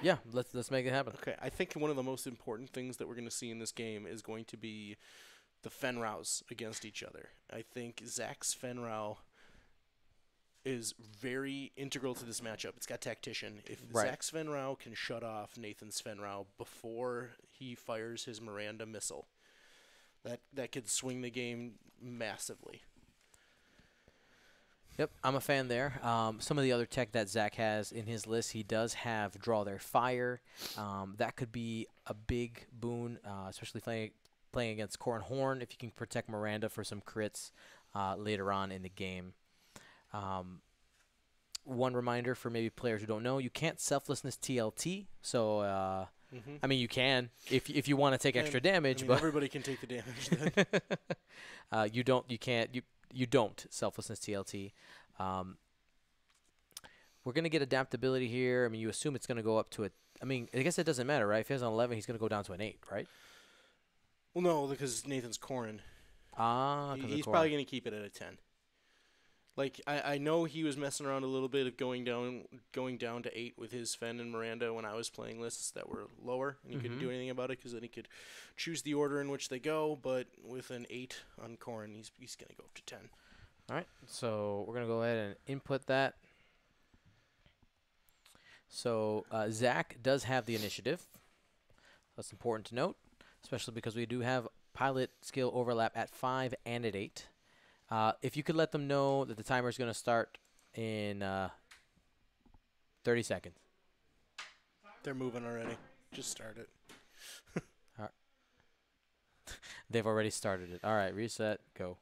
Yeah, let's make it happen. Okay, I think one of the most important things that we're going to see in this game is going to be the Fenrows against each other. I think Zach's Fenrow is very integral to this matchup. It's got Tactician. If Right. Zach's Fenrow can shut off Nathan's Fenrow before he fires his Miranda missile, that could swing the game massively. Yep, I'm a fan there. Some of the other tech that Zach has in his list, he does have Draw Their Fire. That could be a big boon, especially playing against Corrin Horn if you can protect Miranda for some crits later on in the game. One reminder for maybe players who don't know, you can't selflessness TLT. So, I mean, you can if you want to take extra damage, but everybody can take the damage. Then. you don't. You can't. You don't selflessness TLT. We're gonna get adaptability here. I mean, you assume it's gonna go up to a. I mean, I guess it doesn't matter, right? If he has an 11, he's gonna go down to an 8, right? Well, no, because Nathan's Corrin. He's probably going to keep it at a 10. Like I know he was messing around a little bit of going down to 8 with his Fen and Miranda when I was playing lists that were lower, and he couldn't do anything about it because then he could choose the order in which they go. But with an 8 on Corrin, he's going to go up to 10. All right, so we're gonna go ahead and input that. So Zach does have the initiative. That's important to note, especially because we do have pilot skill overlap at 5 and at 8. If you could let them know that the timer is going to start in 30 seconds. They're moving already. Just start it. All right. They've already started it. All right, reset, go.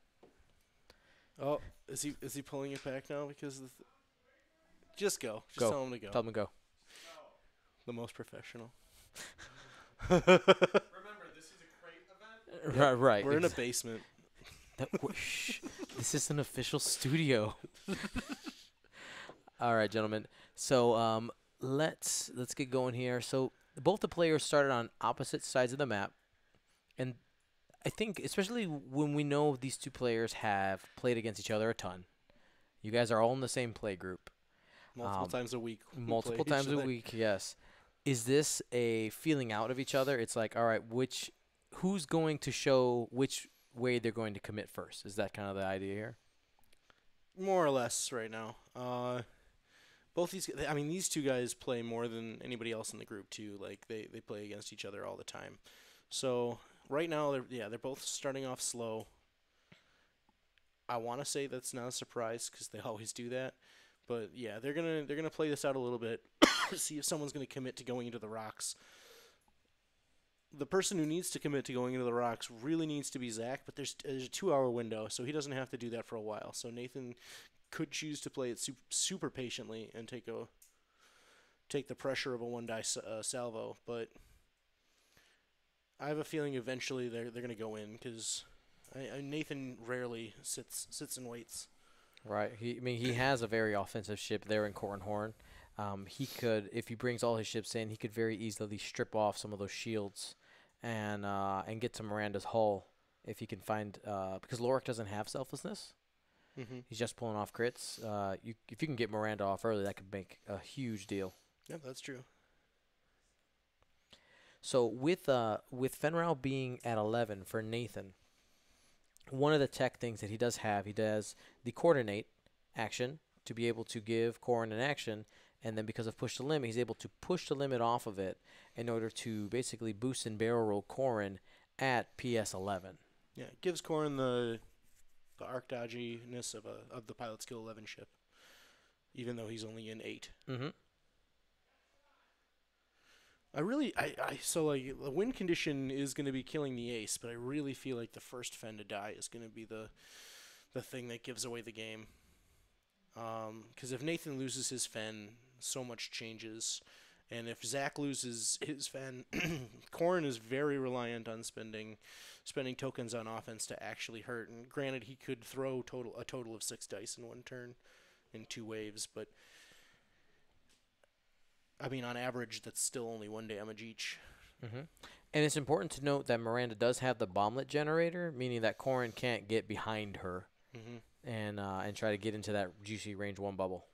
Oh, is he pulling it back now because of just go. Just Go. tell him to go. Tell them to go. The most professional. Remember, this is a crate event. Right. We're in a basement. Shh. This is an official studio. All right, gentlemen. So let's get going here. So both the players started on opposite sides of the map, and I think especially when we know these two players have played against each other a ton. You guys are all in the same play group. Multiple times a week. Multiple times a week, yes. Is this a feeling out of each other? It's like, all right, who's going to show which way they're going to commit first? Is that kind of the idea here? More or less right now. Both these two guys play more than anybody else in the group too. Like they play against each other all the time. So right now they're both starting off slow. I want to say that's not a surprise because they always do that. But yeah, they're gonna play this out a little bit, see if someone's gonna commit to going into the rocks. The person who needs to commit to going into the rocks really needs to be Zach, but there's a 2-hour window, so he doesn't have to do that for a while. So Nathan could choose to play it super patiently and take the pressure of a 1-die salvo. But I have a feeling eventually they're gonna go in because Nathan rarely sits and waits. Right. He has a very offensive ship there in Corrin Horn. He could, if he brings all his ships in, he could very easily strip off some of those shields and get to Miranda's hull if he can find because Lorik doesn't have selflessness. Mm-hmm. He's just pulling off crits. If you can get Miranda off early, that could make a huge deal. Yeah, that's true. So with Fenrir being at 11 for Nathan, one of the tech things that he does the coordinate action to be able to give Corrin an action, and then because of push the limit, he's able to push the limit off of it in order to basically boost and barrel roll Corrin at PS 11. Yeah, it gives Corrin the arc dodginess of the pilot skill 11 ship, even though he's only in 8. Mm-hmm. So like the win condition is going to be killing the ace, but I really feel like the first Fen to die is going to be the thing that gives away the game. Because if Nathan loses his Fen, so much changes, and if Zach loses his Fen, Corrin is very reliant on spending tokens on offense to actually hurt. And granted, he could throw a total of 6 dice in one turn, in 2 waves, but I mean, on average, that's still only 1 damage each. Mm-hmm. And it's important to note that Miranda does have the bomblet generator, meaning that Corrin can't get behind her and try to get into that juicy range 1 bubble.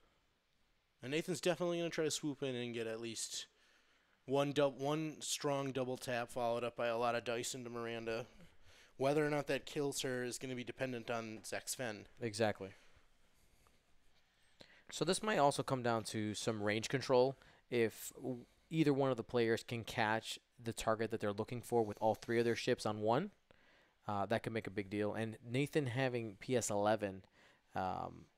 And Nathan's definitely going to try to swoop in and get at least One strong double tap followed up by a lot of dice into Miranda. Whether or not that kills her is going to be dependent on Zack Sven. Exactly. So this might also come down to some range control. If either one of the players can catch the target that they're looking for with all three of their ships on one, that could make a big deal. And Nathan having PS11,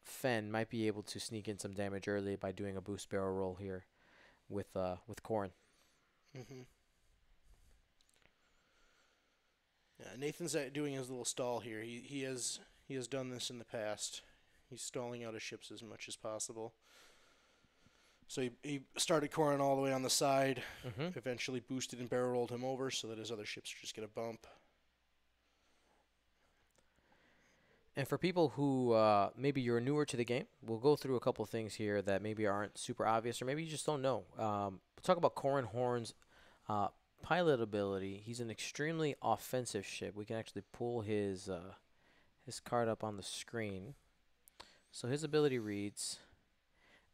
Fen might be able to sneak in some damage early by doing a boost barrel roll here with Corrin. Mm-hmm. Yeah, Nathan's doing his little stall here. He has done this in the past. He's stalling out his ships as much as possible. So he started Corrin all the way on the side, eventually boosted and barrel rolled him over so that his other ships just get a bump. And for people who maybe you're newer to the game, we'll go through a couple things here that maybe aren't super obvious or maybe you just don't know. We'll talk about Corrin Horn's pilot ability. He's an extremely offensive ship. We can actually pull his card up on the screen. So his ability reads,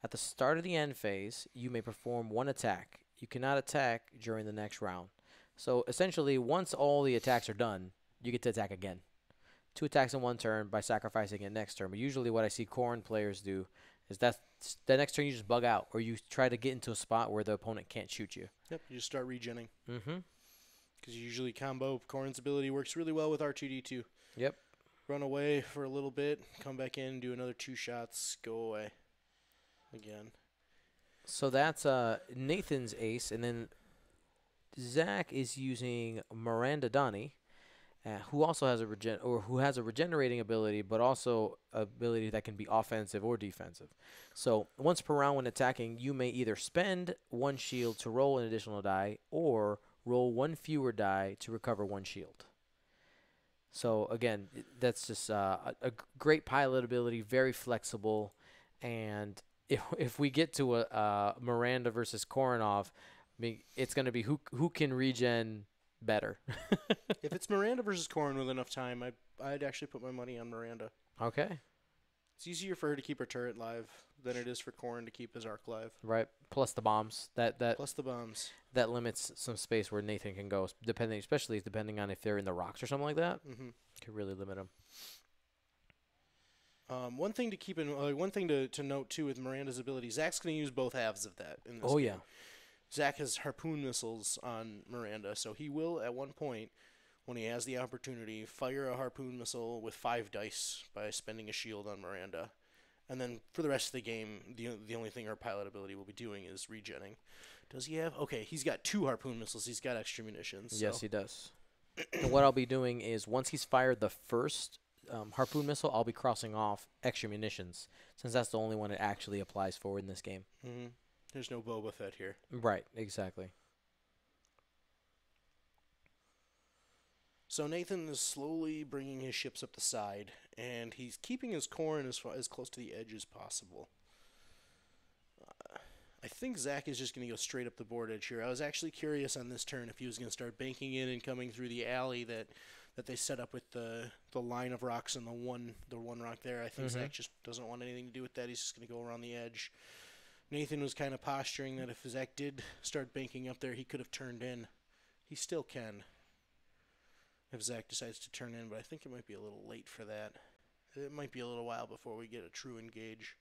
at the start of the end phase, you may perform one attack. You cannot attack during the next round. So essentially, once all the attacks are done, you get to attack again. 2 attacks in one turn by sacrificing it next turn. But usually what I see Corrin players do is that the next turn you just bug out or you try to get into a spot where the opponent can't shoot you. Yep, you just start regenning. Mm-hmm. Because usually combo Corrin's ability works really well with R2-D2. Yep. Run away for a little bit, come back in, do another 2 shots, go away again. So that's Nathan's ace, and then Zach is using Miranda Donnie, who also has a regenerating ability, but also ability that can be offensive or defensive. So once per round when attacking, you may either spend 1 shield to roll an additional die, or roll 1 fewer die to recover 1 shield. So again, that's just a great pilot ability, very flexible, and if we get to a Miranda versus Koronov, I mean, it's going to be who can regen better. If it's Miranda versus Corrin with enough time, I'd actually put my money on Miranda. Okay. It's easier for her to keep her turret live than it is for Corrin to keep his arc live. Right. Plus the bombs. Plus the bombs. That limits some space where Nathan can go, especially depending on if they're in the rocks or something like that. Mm-hmm. Could really limit them. One thing to keep in, one thing to note too with Miranda's ability, Zach's going to use both halves of that in this game. Yeah. Zach has harpoon missiles on Miranda, so he will at one point, when he has the opportunity, fire a harpoon missile with 5 dice by spending a shield on Miranda. And then for the rest of the game, the only thing her pilot ability will be doing is regenning. Does he have? Okay, he's got 2 harpoon missiles. He's got extra munitions. Yes, he does. And what I'll be doing is once he's fired the first harpoon missile, I'll be crossing off extra munitions, since that's the only one it actually applies for in this game. Mm-hmm. There's no Boba Fett here. Right, exactly. So Nathan is slowly bringing his ships up the side, and he's keeping his Corrin as close to the edge as possible. I think Zach is just going to go straight up the board edge here. I was actually curious on this turn if he was going to start banking in and coming through the alley that they set up with the line of rocks and the one rock there. I think Zach just doesn't want anything to do with that. He's just going to go around the edge. Nathan was kind of posturing that if Zach did start banking up there, he could have turned in. He still can if Zach decides to turn in, but I think it might be a little late for that. It might be a little while before we get a true engage.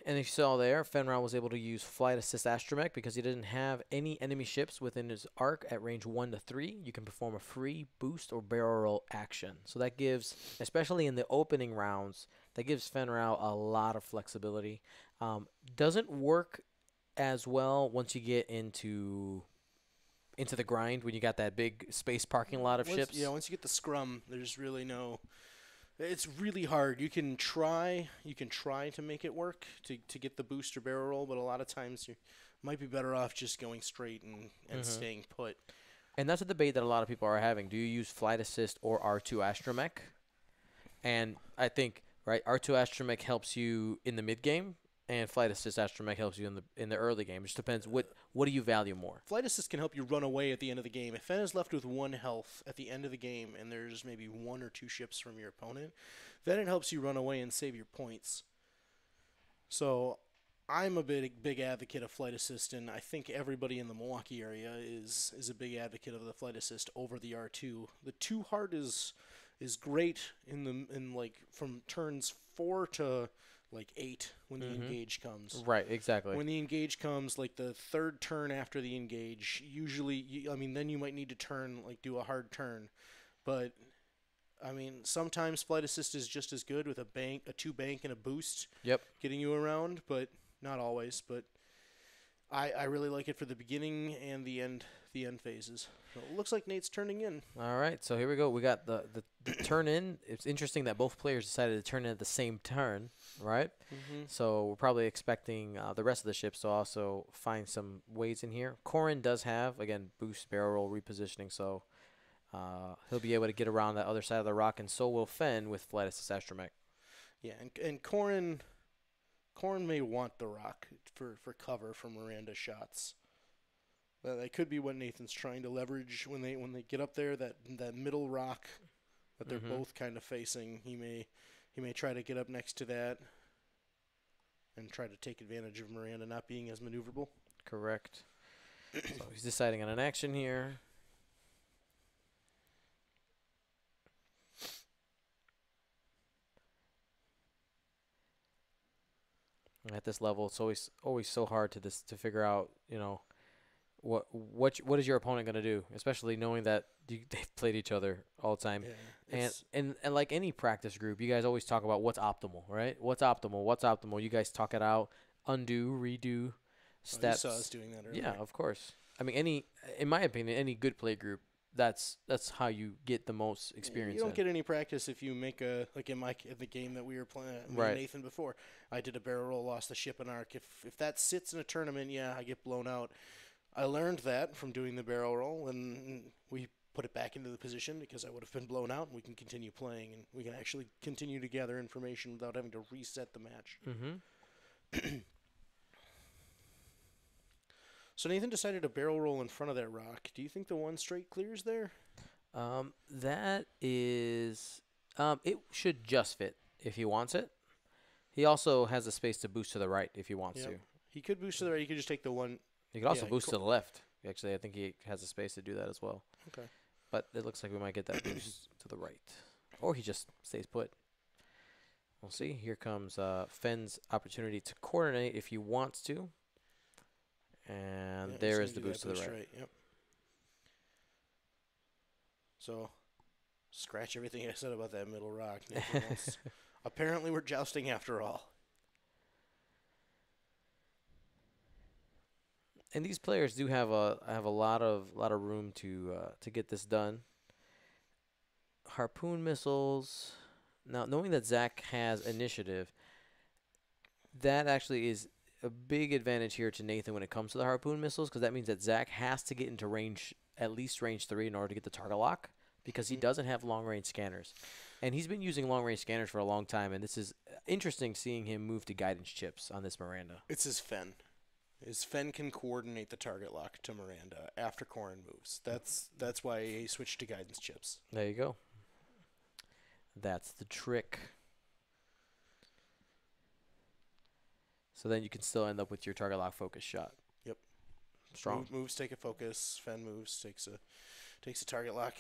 And if you saw there, Fenrir was able to use Flight Assist Astromech because he didn't have any enemy ships within his arc at range 1 to 3. You can perform a free boost or barrel roll action. So that gives, especially in the opening rounds, that gives Fenrir a lot of flexibility. Doesn't work as well once you get into the grind when you got that big space parking lot of ships. Yeah, once you get the scrum, there's really no... It's really hard. You can try to make it work to get the booster barrel roll, but a lot of times you might be better off just going straight and staying put. And that's a debate that a lot of people are having. Do you use Flight Assist or R2 Astromech? And I think, right, R2 Astromech helps you in the mid game And flight assist astromech helps you in the early game. It just depends what do you value more. Flight assist can help you run away at the end of the game. If Fen is left with 1 health at the end of the game and there's maybe 1 or 2 ships from your opponent, then it helps you run away and save your points. So I'm a big advocate of flight assist, and I think everybody in the Milwaukee area is a big advocate of the flight assist over the R2. The 2 hard is great in like from turns 4 to like 8 when the engage comes. Right, exactly. When the engage comes, like the 3rd turn after the engage, usually, then you might need to do a hard turn. But, sometimes flight assist is just as good with a 2 bank and a boost. Yep. Getting you around, but not always. But I really like it for the beginning and the end phases. So it looks like Nate's turning in. All right, so here we go. We got the turn in. It's interesting that both players decided to turn in at the same turn, right? Mm-hmm. So we're probably expecting the rest of the ships to also find some ways in here. Corrin does have, again, boost, barrel roll, repositioning, so he'll be able to get around that other side of the rock, and so will Fen with flight assist astromech. Yeah, and Corrin may want the rock for cover from Miranda shots. That could be what Nathan's trying to leverage when they get up there. That middle rock that they're both kind of facing. He may try to get up next to that and try to take advantage of Miranda not being as maneuverable. Correct. So he's deciding on an action here. At this level, it's always so hard to figure out, what is your opponent going to do, especially knowing that they've played each other all the time. Yeah, and like any practice group, you guys always talk about what's optimal, right? What's optimal? You guys talk it out, undo, redo, steps. You saw us doing that earlier. Yeah, of course. In my opinion, any good play group, that's how you get the most experience. You don't get any practice if you make in the game that we were playing, right. Nathan before. I did a barrel roll, lost the ship and arc. If that sits in a tournament, yeah, I get blown out. I learned that from doing the barrel roll, and we put it back into the position because I would have been blown out, and we can continue playing, and we can actually continue to gather information without having to reset the match. Mm-hmm. So Nathan decided to barrel roll in front of that rock. Do you think the 1 straight clears there? That is, it should just fit if he wants it. He also has a space to boost to the right if he wants to. He could boost to the right. He could just take the 1. He could also boost to the left. Actually, I think he has a space to do that as well. Okay. But it looks like we might get that boost to the right. Or he just stays put. We'll see. Here comes Fen's opportunity to coordinate if he wants to. And there is the boost to the right. Yep. So, scratch everything I said about that middle rock. Apparently, we're jousting after all. And these players do have a lot of room to get this done. Harpoon missiles. Now, knowing that Zack has initiative, that actually is a big advantage here to Nathan when it comes to the harpoon missiles, because that means that Zack has to get into range, at least range 3, in order to get the target lock, because he doesn't have long range scanners, and he's been using long range scanners for a long time. And this is interesting seeing him move to guidance chips on this Miranda. It's his Fen. His Fen can coordinate the target lock to Miranda after Corrin moves. That's why he switched to guidance chips. There you go. That's the trick. So then you can still end up with your target lock focus shot. Yep. Strong. Moves take a focus. Fen moves takes a target lock.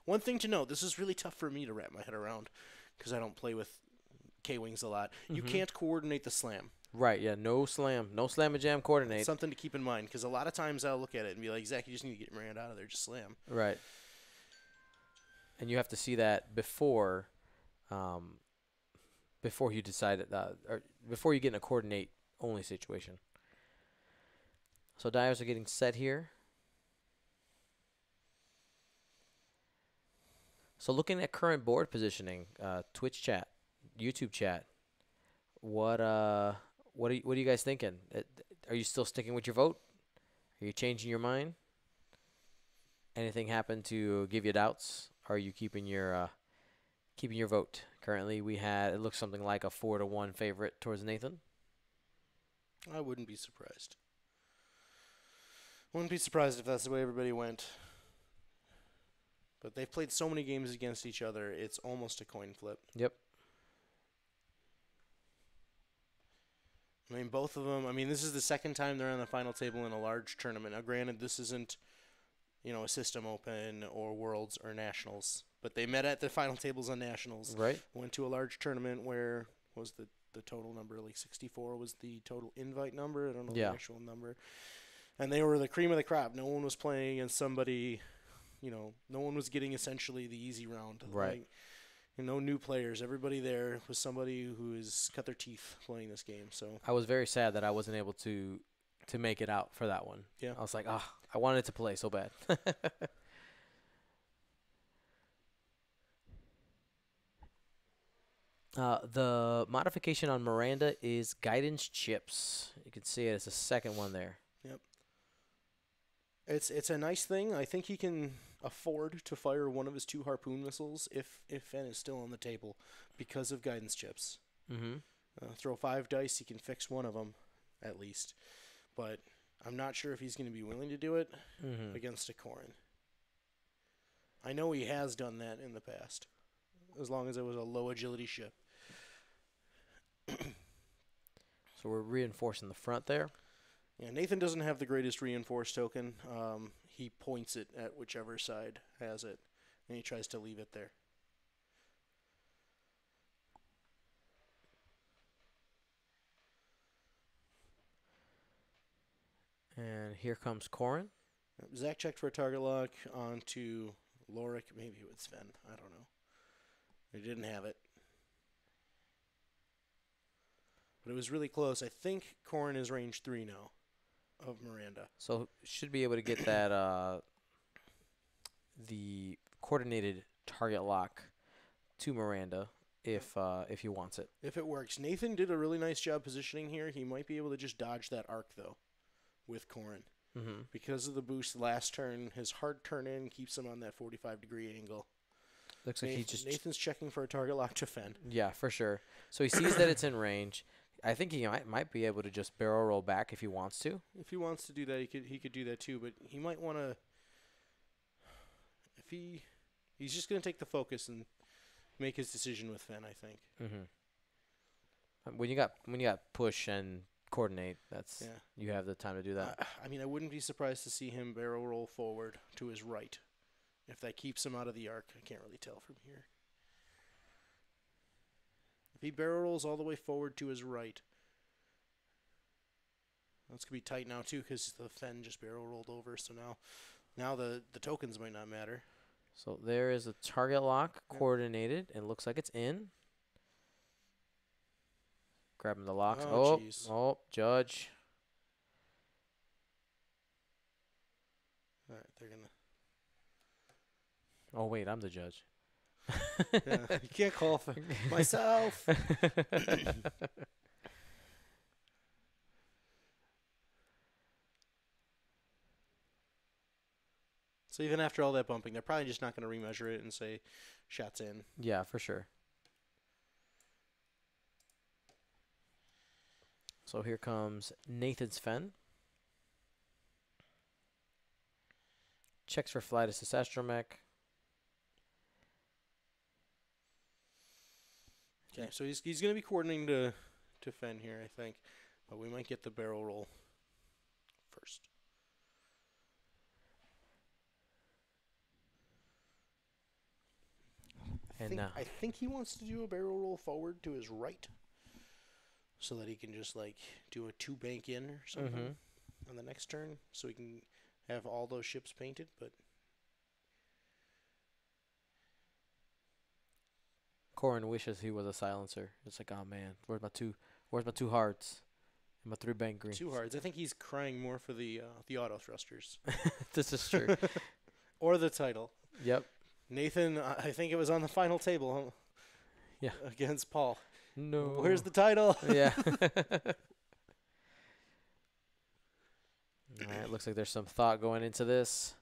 One thing to note: this is really tough for me to wrap my head around because I don't play with K-wings a lot. You can't coordinate the slam. Right. Yeah. No slam. No slam and jam coordinate. It's something to keep in mind because a lot of times I'll look at it and be like, Zach, you just need to get Miranda out of there. Just slam. Right. And you have to see that before you decide or before you get in a coordinate only situation. So divers are getting set here. So looking at current board positioning, Twitch chat, YouTube chat, what are you guys thinking? Are you still sticking with your vote? Are you changing your mind? Anything happen to give you doubts? Are you keeping your keeping your vote. Currently, it looks something like a 4-1 favorite towards Nathan. I wouldn't be surprised. Wouldn't be surprised if that's the way everybody went. But they've played so many games against each other, it's almost a coin flip. Yep. I mean, both of them. I mean, this is the second time they're on the final table in a large tournament. Now, granted, this isn't, a System Open or Worlds or Nationals, but they met at the final tables on Nationals. Right. Went to a large tournament where was the total number, like 64 was the total invite number. I don't know the actual number. And they were the cream of the crop. No one was playing against somebody, no one was getting essentially the easy round. Right. Like, no new players. Everybody there was somebody who has cut their teeth playing this game. So I was very sad that I wasn't able to make it out for that one. Yeah. I was like, I wanted to play so bad. The modification on Miranda is guidance chips. You can see it as the second one there. Yep. It's a nice thing. I think he can afford to fire one of his 2 harpoon missiles if Fen is still on the table because of guidance chips. Mm-hmm. Throw 5 dice, he can fix one of them at least. But I'm not sure if he's going to be willing to do it against a Corrin. I know he has done that in the past, as long as it was a low agility ship. So we're reinforcing the front there. Yeah, Nathan doesn't have the greatest reinforced token. He points it at whichever side has it, and he tries to leave it there. And here comes Corrin. Zack checked for a target lock onto Lorik. Maybe it was Sven. I don't know. He didn't have it. But it was really close. I think Corrin is range 3 now of Miranda. So should be able to get that the coordinated target lock to Miranda if he wants it. If it works. Nathan did a really nice job positioning here. He might be able to just dodge that arc, though, with Corrin. Mm-hmm. Because of the boost last turn, his hard turn in keeps him on that 45-degree angle. Looks like Nathan's checking for a target lock to Fen. Yeah, for sure. So he sees that it's in range. I think he might be able to just barrel roll back if he wants to. If he wants to do that, he could do that too. But he might want to. If he's just going to take the focus and make his decision with Fen, I think. Mm-hmm. When you got push and coordinate, you have the time to do that. I mean, I wouldn't be surprised to see him barrel roll forward to his right. If that keeps him out of the arc, I can't really tell from here. If he barrel rolls all the way forward to his right, that's going to be tight now too because the Fen just barrel rolled over. So now the tokens might not matter. So there is a target lock coordinated, and looks like it's in. Grabbing the locks. Oh, judge. All right, they're going to. Oh, wait, I'm the judge. Yeah, you can't call for myself. So even after all that bumping, they're probably just not going to remeasure it and say shots in. Yeah, for sure. So here comes Nathan's Fen. Checks for flight assist astromech. Okay, so he's going to be coordinating to Fen here, I think. But we might get the barrel roll first. I think he wants to do a barrel roll forward to his right so that he can just, like, do a 2 bank in or something on the next turn so he can have all those ships painted, but... Corrin wishes he was a silencer. It's like, oh man, where's my two hearts and my 3 bank greens? 2 hearts. I think he's crying more for the auto thrusters. This is true. Or the title. Yep. Nathan, I think it was on the final table. Yeah. Against Paul. No. Where's the title? Yeah. All right. Looks like there's some thought going into this.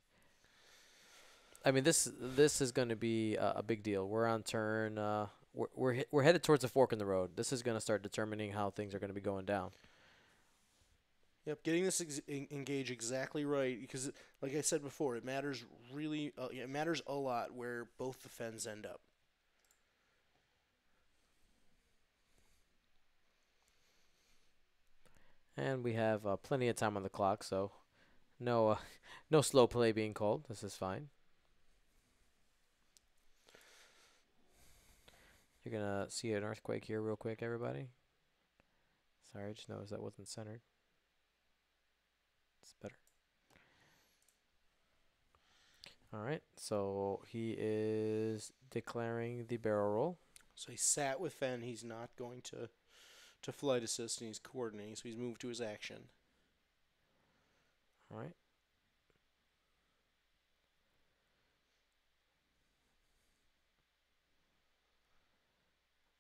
I mean, this is going to be a big deal. We're on turn. We're headed towards a fork in the road. This is going to start determining how things are going to be going down. Yep, getting this engage exactly right because, like I said before, it matters really. It matters a lot where both the fens end up. And we have plenty of time on the clock, so no no slow play being called. This is fine. You're gonna see an earthquake here real quick, everybody. Sorry, I just noticed that wasn't centered. It's better. All right, so he is declaring the barrel roll. So he sat with Fen. He's not going to flight assist, and he's coordinating. So he's moved to his action. All right.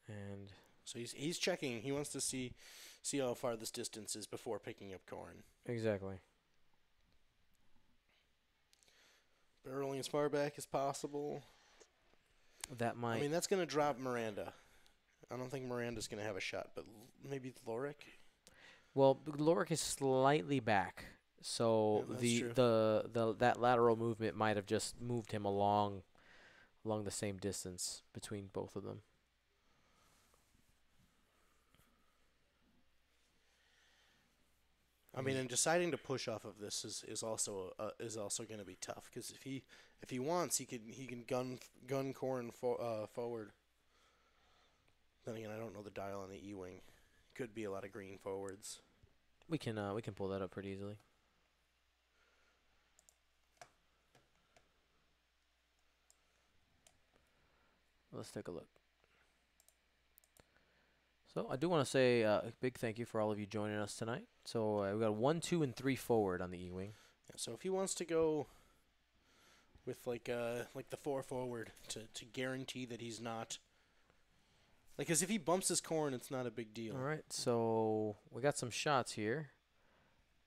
And so he's checking. He wants to see how far this distance is before picking up corn. exactly. Barreling as far back as possible. That might. I mean, that's going to drop Miranda. I don't think Miranda's going to have a shot, but maybe Lorik. Well, Lorik is slightly back, so Yeah, that's the that lateral movement might have just moved him along the same distance between both of them. I mean, and deciding to push off of this is also going to be tough because if he wants, he can gun corn forward. Then again, I don't know the dial on the E-wing. Could be a lot of green forwards. We can pull that up pretty easily. Let's take a look. So I do want to say a big thank you for all of you joining us tonight. So we got 1, 2, and 3 forward on the E-wing. Yeah, so if he wants to go with like the 4 forward to guarantee that he's not because if he bumps his corn, it's not a big deal. All right, so we got some shots here.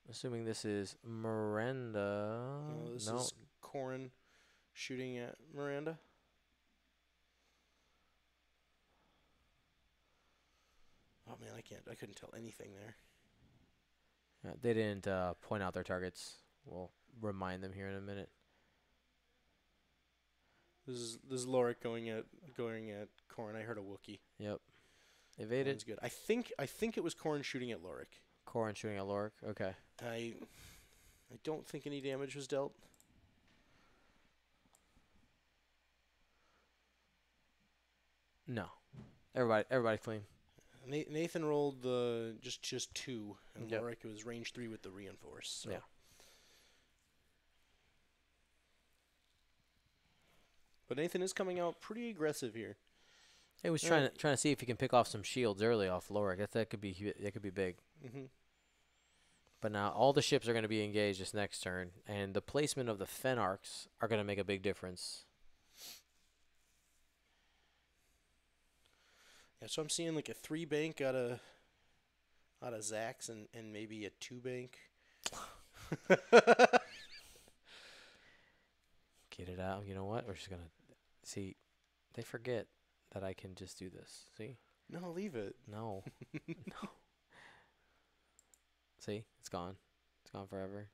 Assuming this is Miranda. No, this is corn shooting at Miranda. Oh man, I couldn't tell anything there. Yeah, they didn't point out their targets. We'll remind them here in a minute. This is Lorik going at corn. I heard a Wookiee. Yep. Evaded. That's good. I think it was corn shooting at Lorik. Corn shooting at Lorik. Okay. I don't think any damage was dealt. No. Everybody clean. Nathan rolled the just 2, and Yep. Lorik was range 3 with the reinforce. So. Yeah. But Nathan is coming out pretty aggressive here. He was trying to see if he can pick off some shields early off Lorik. That could be big. Mm-hmm. But now all the ships are going to be engaged this next turn, and the placement of the Fen arcs are going to make a big difference. Yeah, so I'm seeing like a 3 bank out of Zack's and maybe a 2 bank. Get it out. You know what? We're just going to see. They forget that I can just do this. See? No, leave it. No. No. See? It's gone. It's gone forever.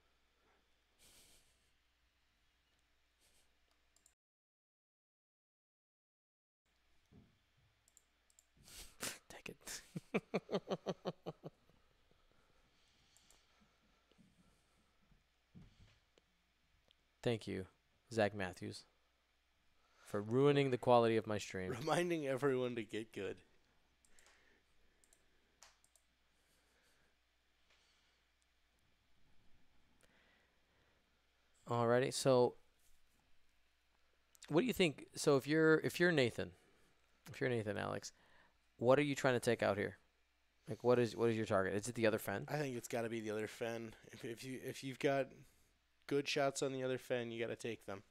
Take it. Thank you, Zack Mathews, for ruining the quality of my stream. Reminding everyone to get good. Alrighty, so what do you think? So if you're Nathan, Alex, what are you trying to take out here? Like what is your target? Is it the other Fen? I think it's got to be the other Fen. If you've got good shots on the other Fen, you got to take them.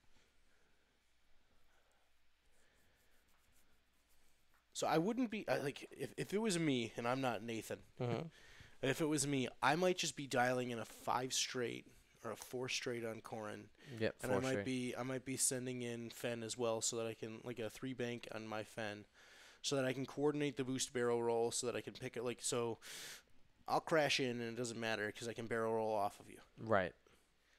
So I wouldn't be if it was me and I'm not Nathan. Mm-hmm. If it was me, I might just be dialing in a 5 straight or a 4 straight on Corrin. Yep. And Four straight. I might be sending in Fen as well so that I can like a 3 bank on my Fen so that I can coordinate the boost barrel roll so that I can pick it like so I'll crash in and it doesn't matter because I can barrel roll off of you. Right.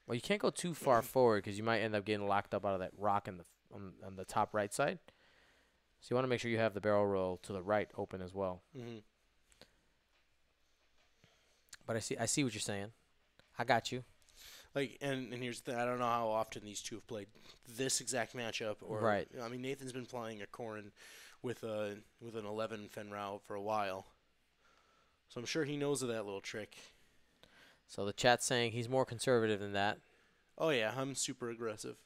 Well, you can't go too far forward because you might end up getting locked up out of that rock on the top right side. So you want to make sure you have the barrel roll to the right open as well. Mm-hmm. But I see what you're saying. I got you. Like and here's the thing, I don't know how often these two have played this exact matchup or Right. I mean Nathan's been playing a Corrin with an 11 Fenrau for a while. So I'm sure he knows of that little trick. So the chat's saying he's more conservative than that. Oh yeah, I'm super aggressive.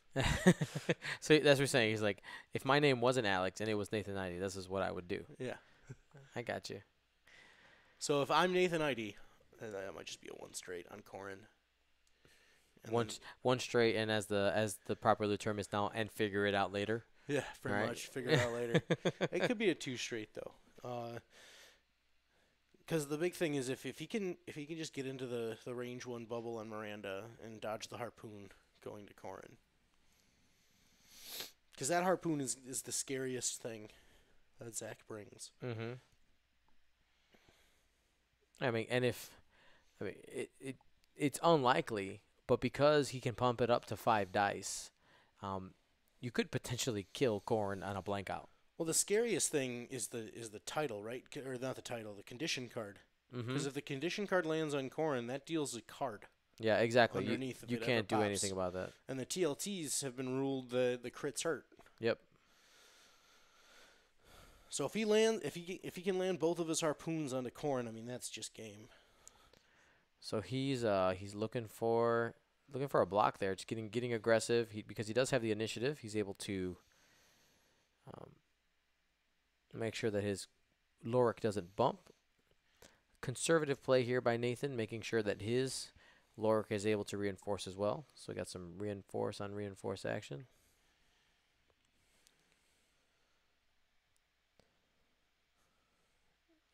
So that's what he's saying. He's like, if my name wasn't Alex and it was Nathan Eide, this is what I would do. Yeah. I got you. So if I'm Nathan Eide, that might just be a 1 straight on Corrin. And One straight, and as the proper term is now, and figure it out later. yeah, pretty Right. much. Figure it out later. It could be a 2 straight though. Because the big thing is if he can just get into the range 1 bubble on Miranda and dodge the harpoon going to Corrin. Because that harpoon is the scariest thing that Zack brings. Mm-hmm. I mean, it's unlikely, but because he can pump it up to 5 dice, you could potentially kill Corrin on a blank out. Well, the scariest thing is the title, right? Or not the title, the condition card. Because Mm-hmm. if the condition card lands on Corrin, that deals a card. Yeah, exactly. Underneath if You it ever can't do pops. anything about that. And the TLTs have been ruled the crits hurt. Yep. So if he can land both of his harpoons onto Corrin, I mean that's just game. So he's looking for a block there, just getting aggressive. Because he does have the initiative, he's able to make sure that his Lorik doesn't bump. Conservative play here by Nathan, making sure that his Lorik is able to reinforce as well. So we got some reinforce on reinforce action.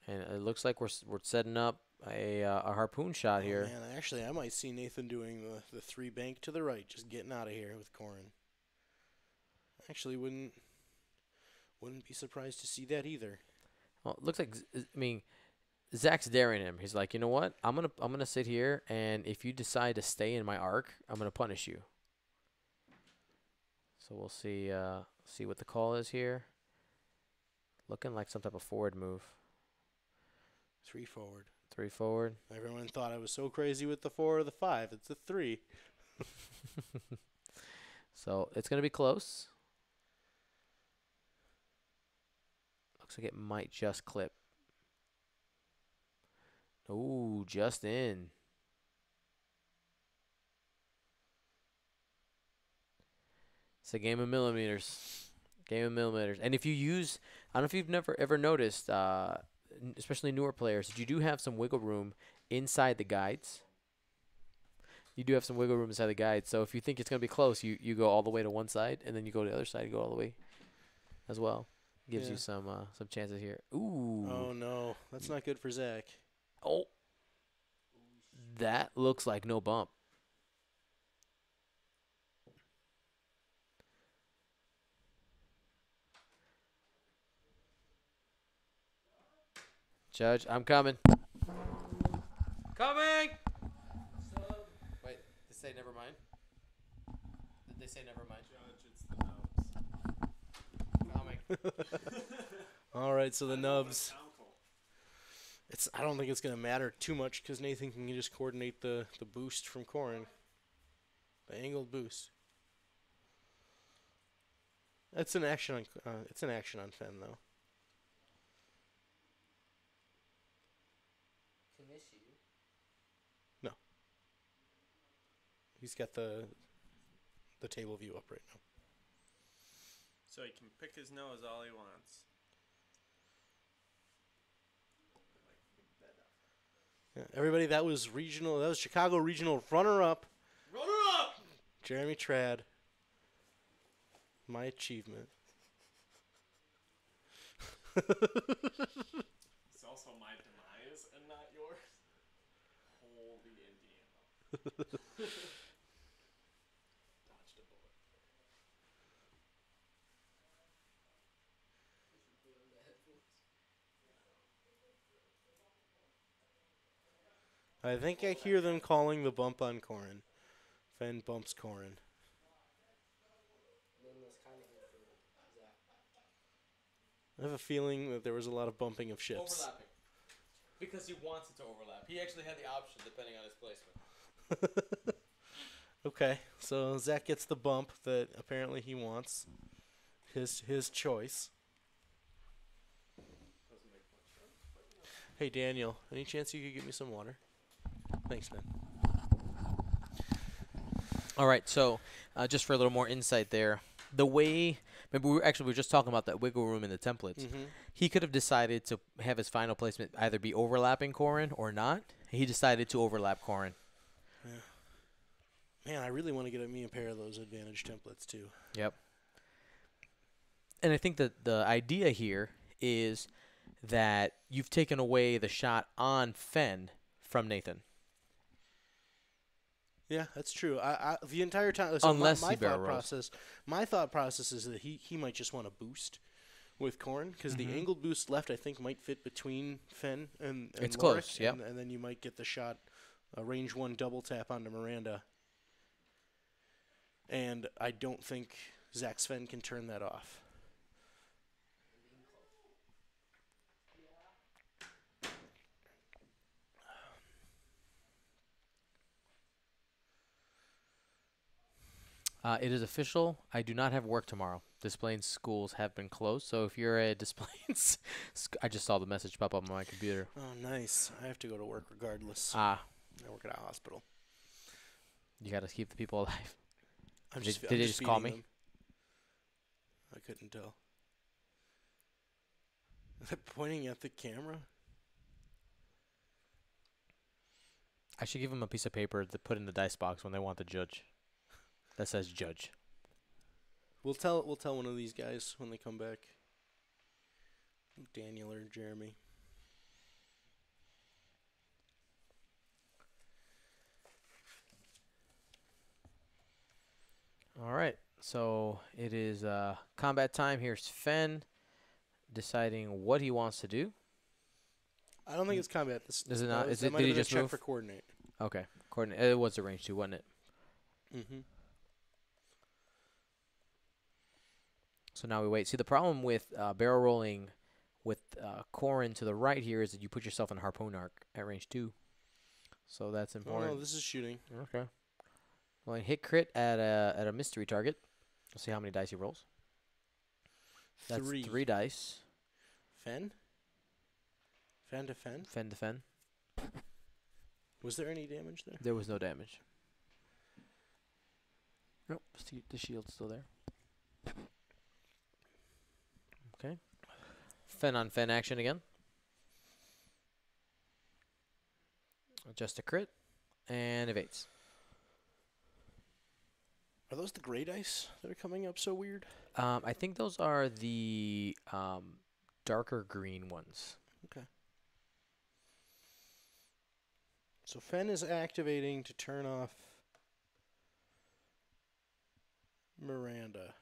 And it looks like we're setting up a harpoon shot here. Man, actually, I might see Nathan doing the 3 bank to the right, just getting out of here with Corrin. Actually, wouldn't be surprised to see that either. Well, it looks like Zach's daring him. He's like, you know what? I'm gonna sit here, and if you decide to stay in my arc, I'm gonna punish you. So we'll see what the call is here. Looking like some type of forward move. 3 forward. 3 forward. Everyone thought I was so crazy with the 4 or the 5. It's a 3. So it's gonna be close. Looks like it might just clip. Ooh, just in. It's a game of millimeters. Game of millimeters. And if you use, I don't know if you've ever noticed, especially newer players, that you do have some wiggle room inside the guides. You do have some wiggle room inside the guides. So if you think it's going to be close, you go all the way to one side, and then you go to the other side, you go all the way as well. Gives you some chances here. Ooh. Oh, no. That's not good for Zach. Oh. That looks like no bump. Judge, I'm coming. Coming! Wait, they say never mind? Did they say never mind? Judge, it's the nubs. Coming. All right, so the nubs. I don't think it's going to matter too much because Nathan can just coordinate the boost from Corrin. The angled boost. It's an action on Fen though. No. He's got the table view up right now. So he can pick his nose all he wants. Yeah, everybody, that was Chicago regional runner-up, Runner-up! Jeremy Trad. My achievement. It's also my demise and not yours. Holy Indiana. I think I hear them calling the bump on Corrin. Fen bumps Corrin. I have a feeling that there was a lot of bumping of ships. Overlapping. Because he wants it to overlap. He actually had the option depending on his placement. Okay, so Zack gets the bump that apparently he wants. His choice. Hey Daniel, any chance you could get me some water? Thanks, man. All right, so just for a little more insight there, the way maybe we were just talking about that wiggle room in the templates. Mm-hmm. He could have decided to have his final placement either be overlapping Corrin or not. He decided to overlap Corrin. Yeah. Man, I really want to get me a pair of those advantage templates too. Yep. And I think that the idea here is that you've taken away the shot on Fen from Nathan. Yeah, that's true. I the entire time. So Unless my he barrel my thought process is that he might just want to boost with Corrin because the angled boost left I think might fit between Fen and It's Lorik, close, yep. and then you might get the shot, a range 1 double tap onto Miranda. And I don't think Zack Sven can turn that off. It is official. I do not have work tomorrow. Displays schools have been closed. So if you're at Displays, I just saw the message pop up on my computer. Oh, nice. I have to go to work regardless. Ah, I work at a hospital. you got to keep the people alive. I'm Did just, they I'm just call feeding me? them. I couldn't tell. They're pointing at the camera. I should give them a piece of paper to put in the dice box when they want the judge. That says judge. We'll tell one of these guys when they come back. Daniel or Jeremy. All right. So it is combat time. Here's Fen deciding what he wants to do. I don't think it's combat. This Is it not? Is that it? might Did have he been a just check move? for coordinate. Okay. It was a range 2, wasn't it? Mm-hmm. So now we wait. See, the problem with barrel rolling with Corrin to the right here is that you put yourself in harpoon arc at range 2. So that's Oh important. no, this is shooting. Okay. Well, hit crit at a mystery target. Let's see how many dice he rolls. That's 3 dice. Fen? Fen to Fen? Fen to Fen. Was there any damage there? There was no damage. Nope. The shield's still there. Okay. Fen on Fen action again. Just a crit. And evades. Are those the gray dice that are coming up so weird? I think those are the darker green ones. Okay. So Fen is activating to turn off Miranda.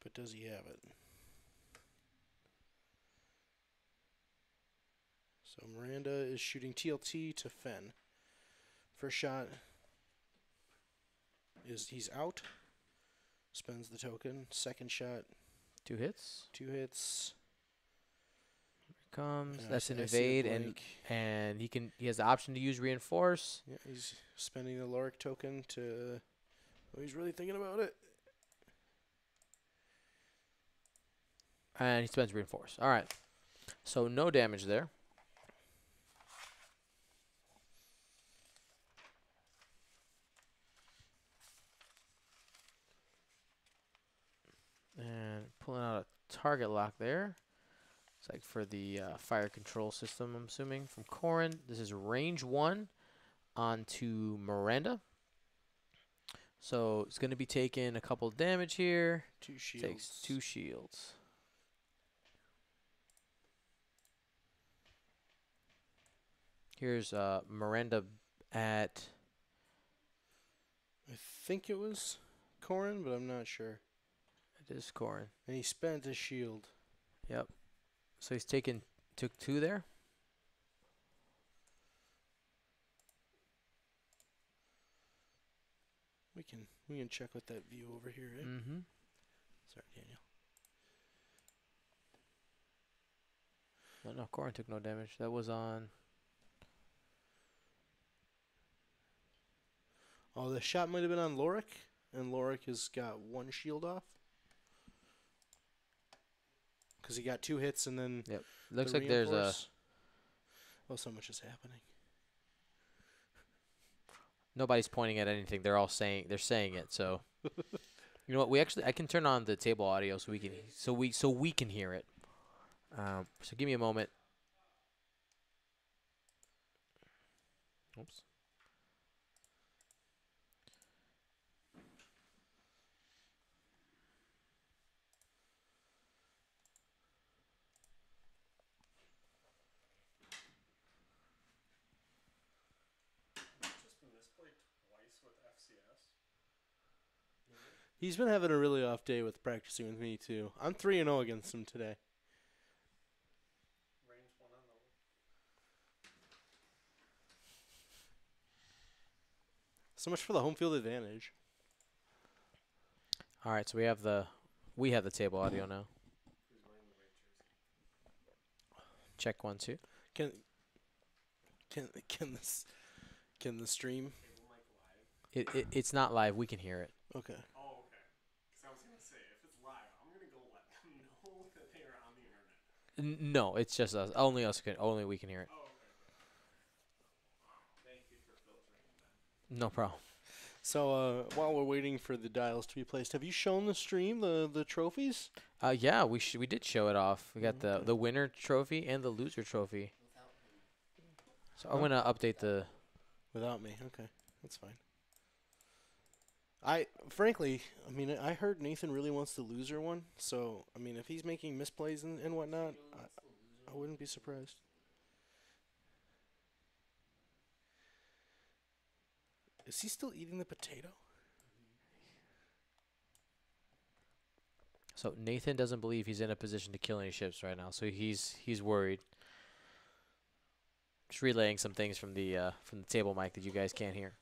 But does he have it? So Miranda is shooting TLT to Fen. First shot is he's out. Spends the token. Second shot, 2 hits. 2 hits. Comes. Yeah, That's an I see a evade, blank. and he has the option to use reinforce. Yeah, he's spending the Lorik token to. Oh, he's really thinking about it. And he spends reinforce. All right. So no damage there. And pulling out a target lock there. It's like for the fire control system, I'm assuming, from Corrin. This is range 1 onto Miranda. So it's going to be taking a couple damage here. 2 shields. Takes 2 shields. Here's Miranda at... I think it was Corrin, but I'm not sure. It is Corrin. And he spent his shield. Yep. So he's took 2 there. We can check with that view over here. Right? Mm-hmm. Sorry, Daniel. No, Corin took no damage. That was on. Oh, the shot might have been on Lorik, and Lorik has got one shield off. Because he got 2 hits and then Yep. Looks the like there's a. reinforce. Oh, so much is happening. Nobody's pointing at anything. They're saying it. So, you know what? I can turn on the table audio so we can hear it. So give me a moment. Oops. Just been misplayed twice with FCS. He's been having a really off day with practicing with me, too. I'm 3-0 against him today. Range 1 on the. So much for the home field advantage. All right. So we have the table audio now. Who's wearing the white jersey? Check 1 2. Can the stream? Table mic live. It's not live. We can hear it. Okay. Oh, okay. Because I was going to say, if it's live, I'm going to go let them know that they are on the internet. No, it's just us. Only we can hear it. Oh, okay. Thank you for filtering that. No problem. So while we're waiting for the dials to be placed, have you shown the stream the trophies? Yeah, we did show it off. We got Okay. the winner trophy and the loser trophy. So I'm gonna update the. Without me, okay, that's fine. I I heard Nathan really wants the loser one. So I mean, if he's making misplays and whatnot, I wouldn't be surprised. Is he still eating the potato? So Nathan doesn't believe he's in a position to kill any ships right now. So he's worried. Just relaying some things from the table mic that you guys can't hear.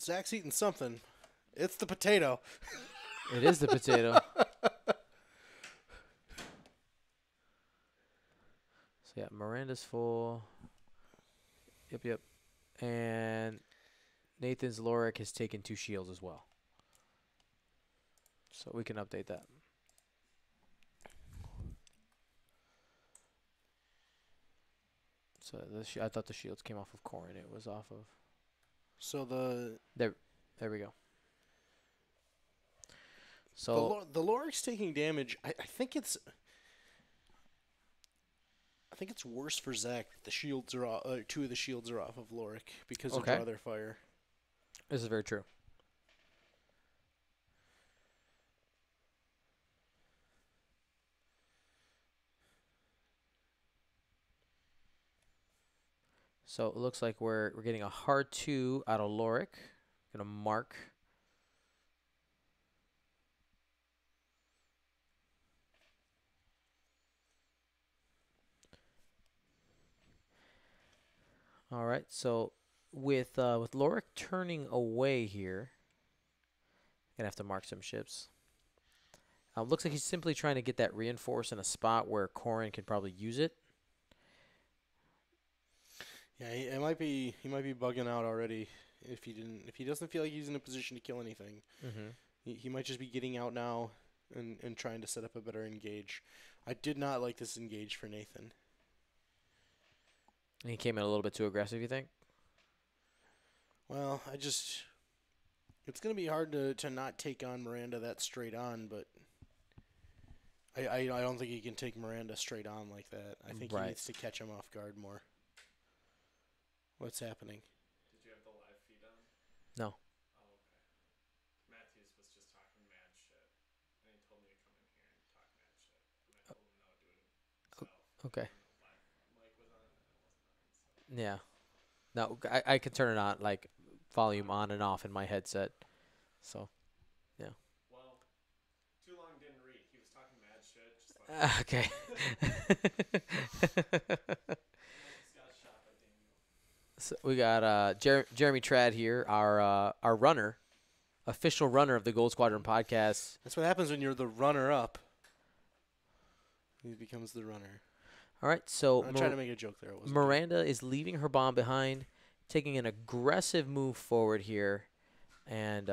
Zach's eating something. It's the potato. It is the potato. So yeah, Miranda's full. Yep. And Nathan's Lorik has taken 2 shields as well. So we can update that. So I thought the shields came off of Corin. It was off of. So the There we go. So the Lorik's taking damage. I think it's worse for Zach that the shields are off, 2 of the shields are off of Lorik because of Brother Fire. this is very true. So it looks like we're getting a hard 2 out of Lorik. Gonna mark. All right. So with Lorik turning away here, gonna have to mark some ships. Looks like he's simply trying to get that reinforce in a spot where Corin can probably use it. Yeah, he might be bugging out already if he doesn't feel like he's in a position to kill anything. Mm-hmm. He might just be getting out now and trying to set up a better engage. I did not like this engage for Nathan. And he came in a little bit too aggressive, you think? Well, it's going to be hard to not take on Miranda that straight on, but I don't think he can take Miranda straight on like that. I think he needs to catch him off guard more. What's happening? Did you have the live feed on? No. Oh, okay. Matthews was just talking mad shit, and he told me to come in here and talk mad shit, and I told him no, do it himself. Okay. Live mic was on, and it wasn't on. So. Yeah. No, I can turn it on, like volume on and off in my headset. So, yeah. Well, too long didn't read. He was talking mad shit, just like. Okay. So we got Jeremy Trad here, our runner. official runner of the Gold Squadron podcast. That's what happens when you're the runner-up. He becomes the runner. All right, so I'm trying to make a joke there. It wasn't Miranda is leaving her bomb behind, taking an aggressive move forward here, and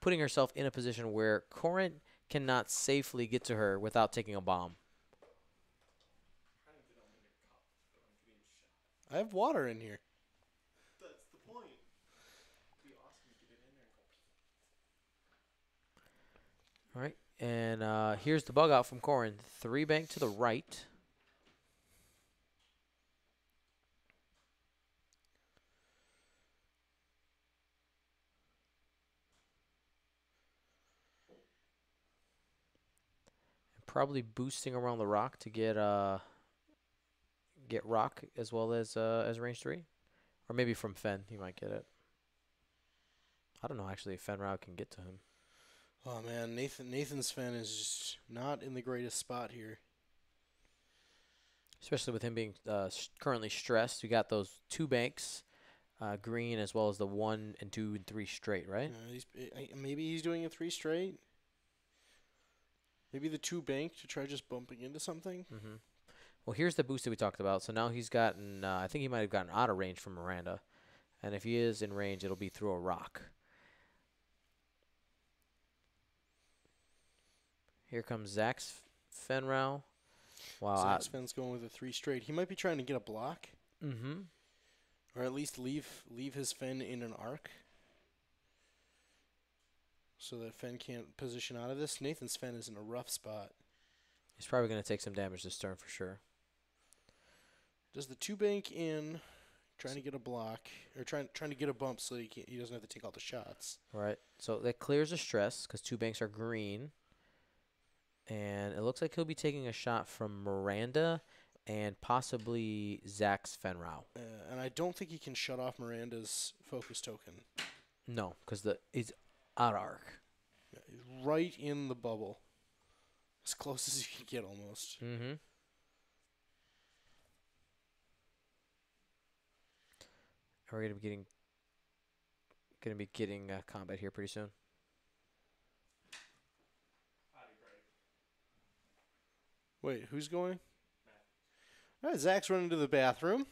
putting herself in a position where Corin cannot safely get to her without taking a bomb. I have water in here. That's the point. It'd be awesome to get it in there and go. All right, and here's the bug out from Corin. 3 bank to the right. Probably boosting around the rock to get rock as well as range 3, or maybe from Fen he might get it. I don't know actually if Fen Rao can get to him. Oh man, Nathan's Fen is just not in the greatest spot here. Especially with him being currently stressed. You got those 2 banks, green, as well as the 1 and 2 and 3 straight, right? Maybe he's doing a 3 straight. Maybe the 2 bank to try just bumping into something. Mm-hmm. Well, here's the boost that we talked about. So now he's gotten, I think he might have gotten out of range from Miranda. And if he is in range, it'll be through a rock. Here comes Zach's Fenrau. Wow. Zach's Fen's going with a 3 straight. He might be trying to get a block. Mm-hmm. Or at least leave his Fen in an arc. So that Fen can't position out of this. Nathan's Fen is in a rough spot. He's probably going to take some damage this turn for sure. Does the 2 bank in, trying to get a block, or trying to get a bump so he doesn't have to take all the shots. Right. So that clears the stress because 2 banks are green. And it looks like he'll be taking a shot from Miranda and possibly Zach's Fenrau. And I don't think he can shut off Miranda's focus token. No, because it's out arc. Yeah, he's right in the bubble. As close as you can get almost. Mm-hmm. We're gonna be getting combat here pretty soon. Wait, who's going? All right, Zach's running to the bathroom.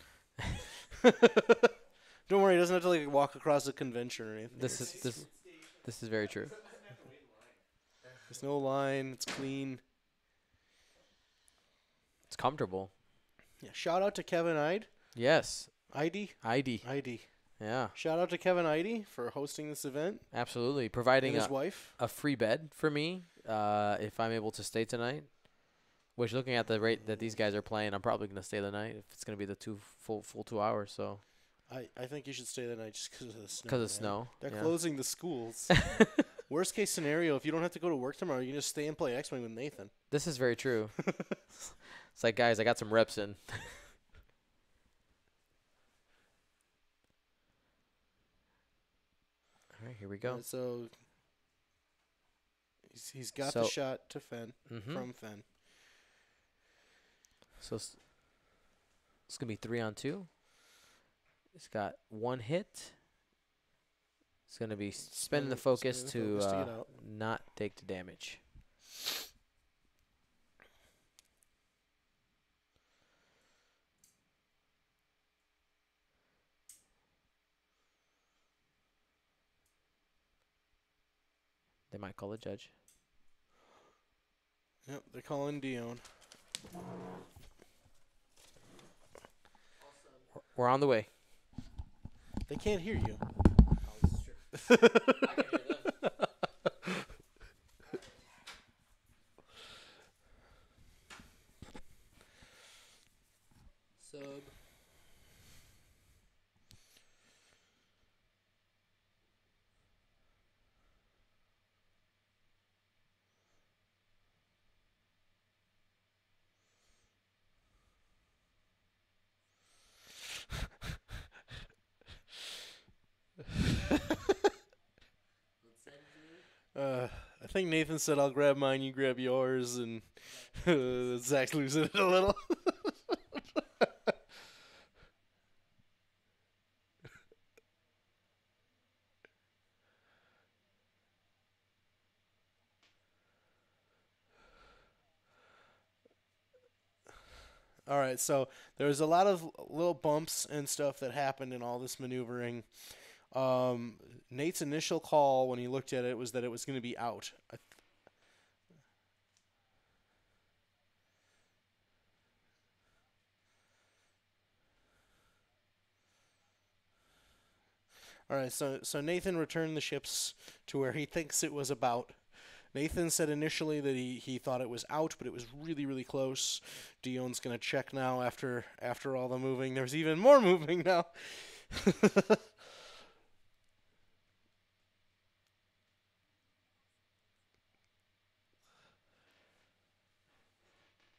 Don't worry, he doesn't have to like walk across the convention or anything. This is very true. There's no line. It's clean. It's comfortable. Yeah. Shout out to Kevin Eide. Yes. Eide. Eide. Yeah. Shout out to Kevin Eide for hosting this event. Absolutely. Providing And his wife. a free bed for me if I'm able to stay tonight. Which, looking at the rate that these guys are playing, I'm probably going to stay the night if it's going to be the full 2 hours. So I think you should stay the night just because of the snow. Because of snow. They're yeah. closing the schools. Worst case scenario, if you don't have to go to work tomorrow, you can just stay and play X-Wing with Nathan. This is very true. It's like, guys, I got some reps in. All right, here we go. So he's got the shot to Fen from Fen. So it's going to be 3 on 2. It's got 1 hit. It's going to be spending the focus to not take the damage. They might call a judge. Yep, they're calling Dion. We're on the way. They can't hear you. I can hear them. Sub. I think Nathan said, "I'll grab mine, you grab yours," and Zach's losing it a little. All right, so there was a lot of little bumps and stuff that happened in all this maneuvering. Um, Nate's initial call when he looked at it was that it was going to be out. All right, so Nathan returned the ships to where he thinks it was about. Nathan said initially that he thought it was out, but it was really, really close. Dion's going to check now after all the moving. There's even more moving now.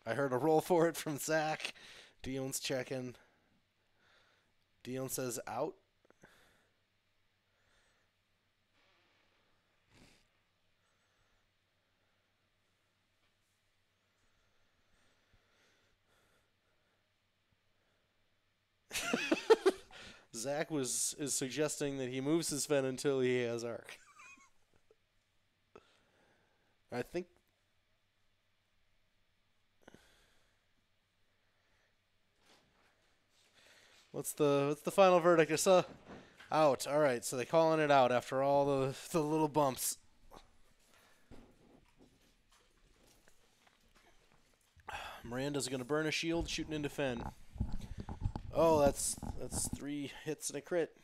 I heard a roll for it from Zack. Dion's checking. Dion says out. Zack is suggesting that he moves his Fen until he has arc. I think. What's the final verdict? I saw out. All right, so they're calling it out after all the little bumps. Miranda's gonna burn a shield, shooting into Fen. Oh, that's 3 hits and a crit.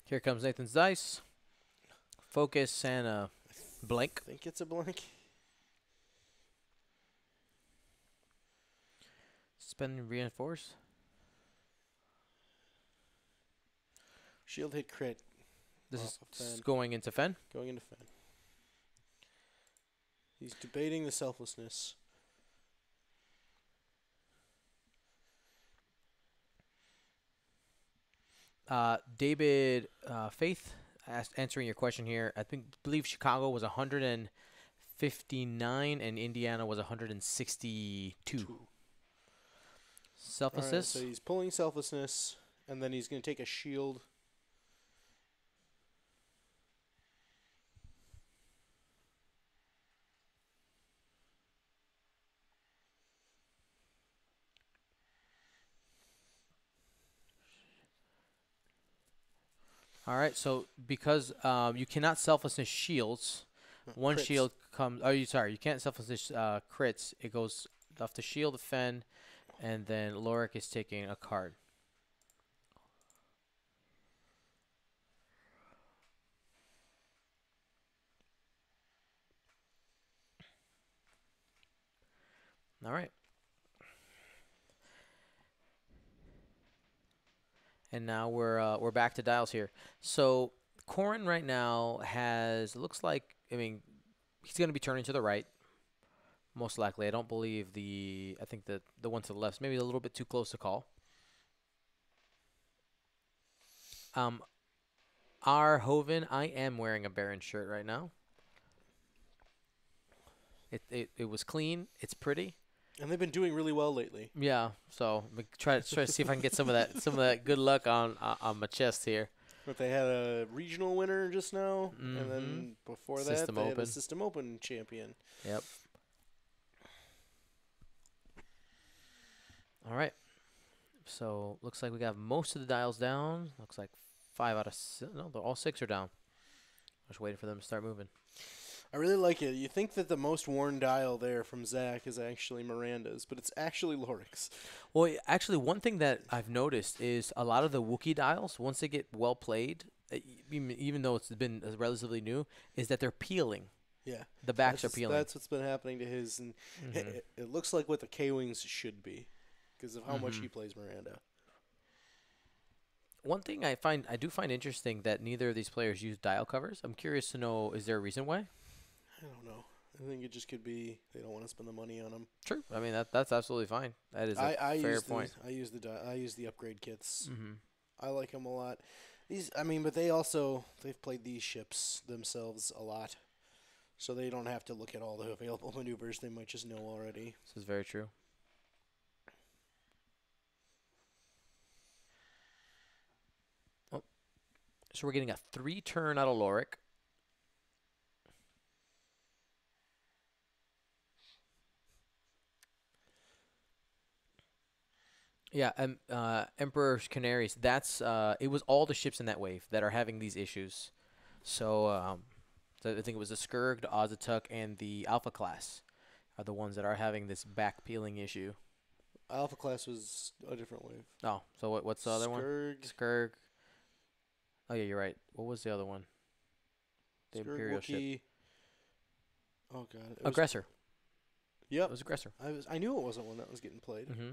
Here comes Nathan's dice. Focus and a blink. I think it's a blank. Spend and reinforce. Shield hit crit. This Off of is Fen. going into Fen. Going into Fen. He's debating the selflessness. David Faith answering your question here. Believe Chicago was 159 and Indiana was 162. Self All right, assist. so he's pulling selflessness, and then he's going to take a shield. All right, so because you cannot selflessness shields, one Crits. shield comes. Oh, you can't selflessness crits. It goes off the shield of Fen, and then Lorik is taking a card. All right. And now we're back to dials here. So Corrin right now has looks like he's going to be turning to the right most likely. I don't believe I think the one to the left is maybe a little bit too close to call. Our Hoven, I am wearing a Baron shirt right now. It was clean. It's pretty. And they've been doing really well lately. Yeah, so try to see if I can get some of that good luck on my chest here. But they had a regional winner just now, and Mhm. then before System that, they had Open. a System Open champion. Yep. All right. So looks like we got most of the dials down. Looks like 5 out of 6. No, all 6 are down. I was waiting for them to start moving. I really like it. You think that the most worn dial there from Zack is actually Miranda's, but it's actually Lorik's. Well, actually, one thing that I've noticed is a lot of the Wookiee dials, once they get well played, even though it's been relatively new, is that they're peeling. Yeah. The backs are peeling. That's what's been happening to his, and it looks like what the K-Wings should be because of how much he plays Miranda. One thing I do find interesting that neither of these players use dial covers. I'm curious to know, is there a reason why? I don't know. I think it just could be they don't want to spend the money on them. True. I mean that's absolutely fine. That is a fair point. I use the upgrade kits. Mm-hmm. I like them a lot. But they've played these ships themselves a lot, so they don't have to look at all the available maneuvers. They might just know already. This is very true. Oh, so we're getting a 3-turn out of Lorik. Yeah, Emperor's Canaries. That's it was all the ships in that wave that are having these issues. So I think it was the Skurg, the Ozatuk, and the Alpha class are the ones that are having this back peeling issue. Alpha class was a different wave. Oh, so what's the other one? Skurg. Skurg. Oh yeah, you're right. What was the other one? The Skurg, Imperial ship. Wookiee. Oh god. It was, Aggressor. yep. It was Aggressor. I knew it wasn't one that was getting played. Mm-hmm.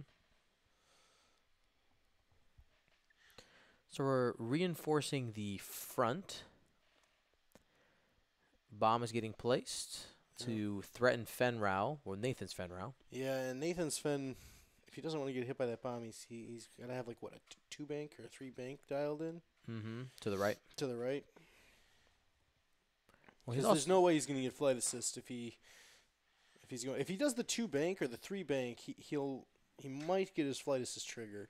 So we're reinforcing the front. Bomb is getting placed to threaten Fenrau, or Nathan's Fenrau. Yeah, and Nathan's Fen, if he doesn't want to get hit by that bomb, he's got to have like what, a 2 bank or a 3 bank dialed in Mm-hmm. To the right. to the right. Well, 'Cause there's no way he's going to get flight assist if he does the 2 bank or the 3 bank, he might get his flight assist trigger.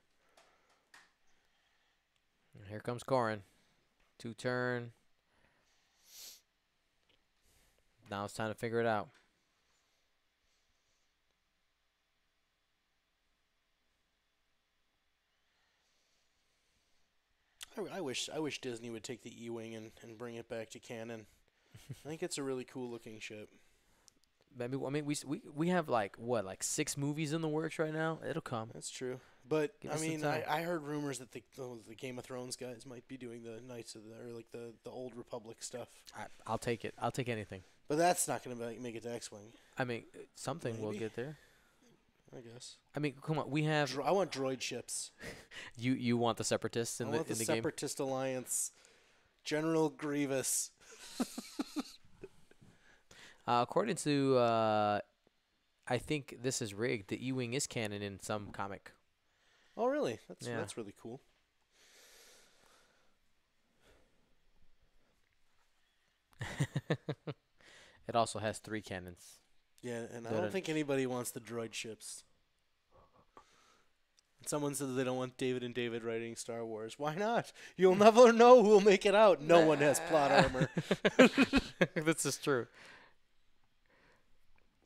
Here comes Corrin. 2-turn. Now it's time to figure it out. I wish Disney would take the E-wing and bring it back to canon. I think it's a really cool looking ship. I mean, we have like 6 movies in the works right now. It'll come. That's true. But Give I us some mean, time. I heard rumors that the Game of Thrones guys might be doing the Knights of the Old Republic stuff. I'll take it. I'll take anything. But that's not going to make it to X-wing, I mean, something will Maybe. get there. I guess. I mean, come on. We have I want droid ships. you want the Separatists in I the want in the the game. Separatist Alliance. General Grievous. According to I think this is rigged. The E-wing is canon in some comic. Oh, really? Yeah. That's really cool. It also has 3 cannons. Yeah, and I Good. don't think anybody wants the droid ships. Someone says they don't want David and David writing Star Wars. Why not? You'll never know who will make it out. No one has plot armor. This is true.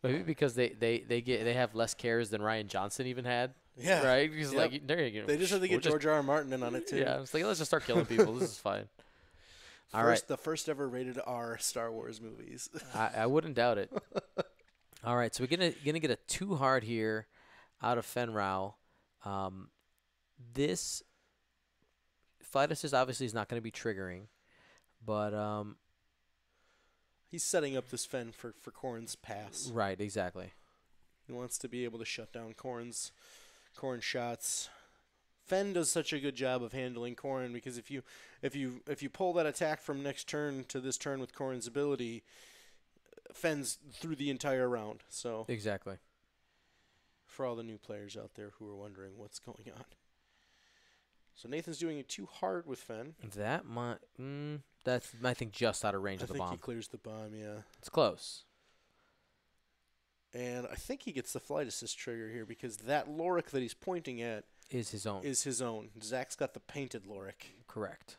Maybe because they have less cares than Ryan Johnson even had. Yeah. Right? He's Yep. like, there you go. They just have to We'll get George R. R. Martin in on it, too. Yeah, it's like, let's just start killing people. This is fine. All right. The first ever rated R Star Wars movies. I wouldn't doubt it. All right, so we're gonna get a 2 hard here out of Fenrau. This flight assist obviously is not going to be triggering, but He's setting up this Fen for Corrin's pass. right, exactly. He wants to be able to shut down Corrin's shots. Fen does such a good job of handling Corrin because if you pull that attack from next turn to this turn with Corrin's ability, Fen's through the entire round. So Exactly. for all the new players out there who are wondering what's going on. So Nathan's doing it too hard with Fen. That might that's I think just out of range I of the think he bomb. clears the bomb, yeah. It's close. And I think he gets the flight assist trigger here because that Lorik that he's pointing at Is his own. is his own. Zach's got the painted Lorik. Correct.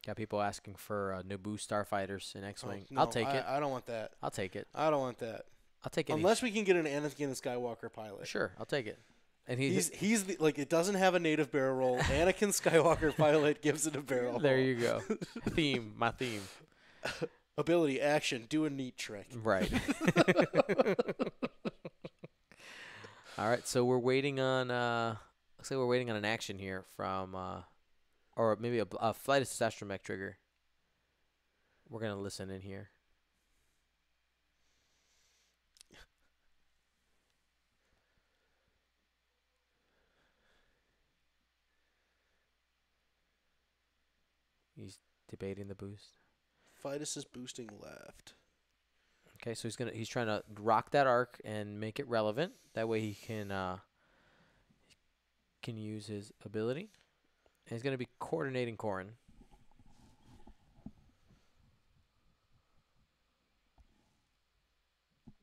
Got people asking for Naboo starfighters in X-wing. Oh, no, I'll take it. I don't want that. I'll take it. I don't want that. I'll take it. Unless we can get an Anakin Skywalker pilot. Sure, I'll take it. And He's the, like, it doesn't have a native barrel roll. Anakin Skywalker pilot gives it a barrel there roll. you go. My theme. Ability, action, do a neat trick. Right. All right, so we're waiting on looks like we're waiting on an action here from or maybe a flight assist astromech trigger. We're going to listen in here. He's debating the boost. Fidus is boosting left. Okay, so he's trying to rock that arc and make it relevant. That way he can use his ability. And he's going to be coordinating Corrin.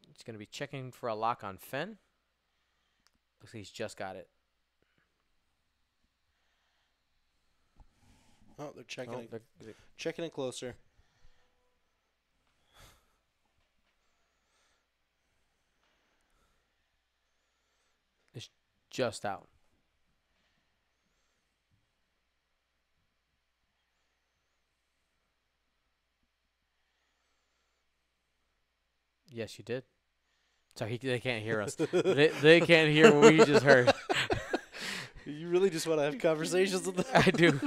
He's going to be checking for a lock on Fen. Looks like he's just got it. Oh, they're checking Oh, it. Checking it closer. just out. Yes, you did. Sorry, they can't hear us. They can't hear what we just heard. You really just want to have conversations with them? I do.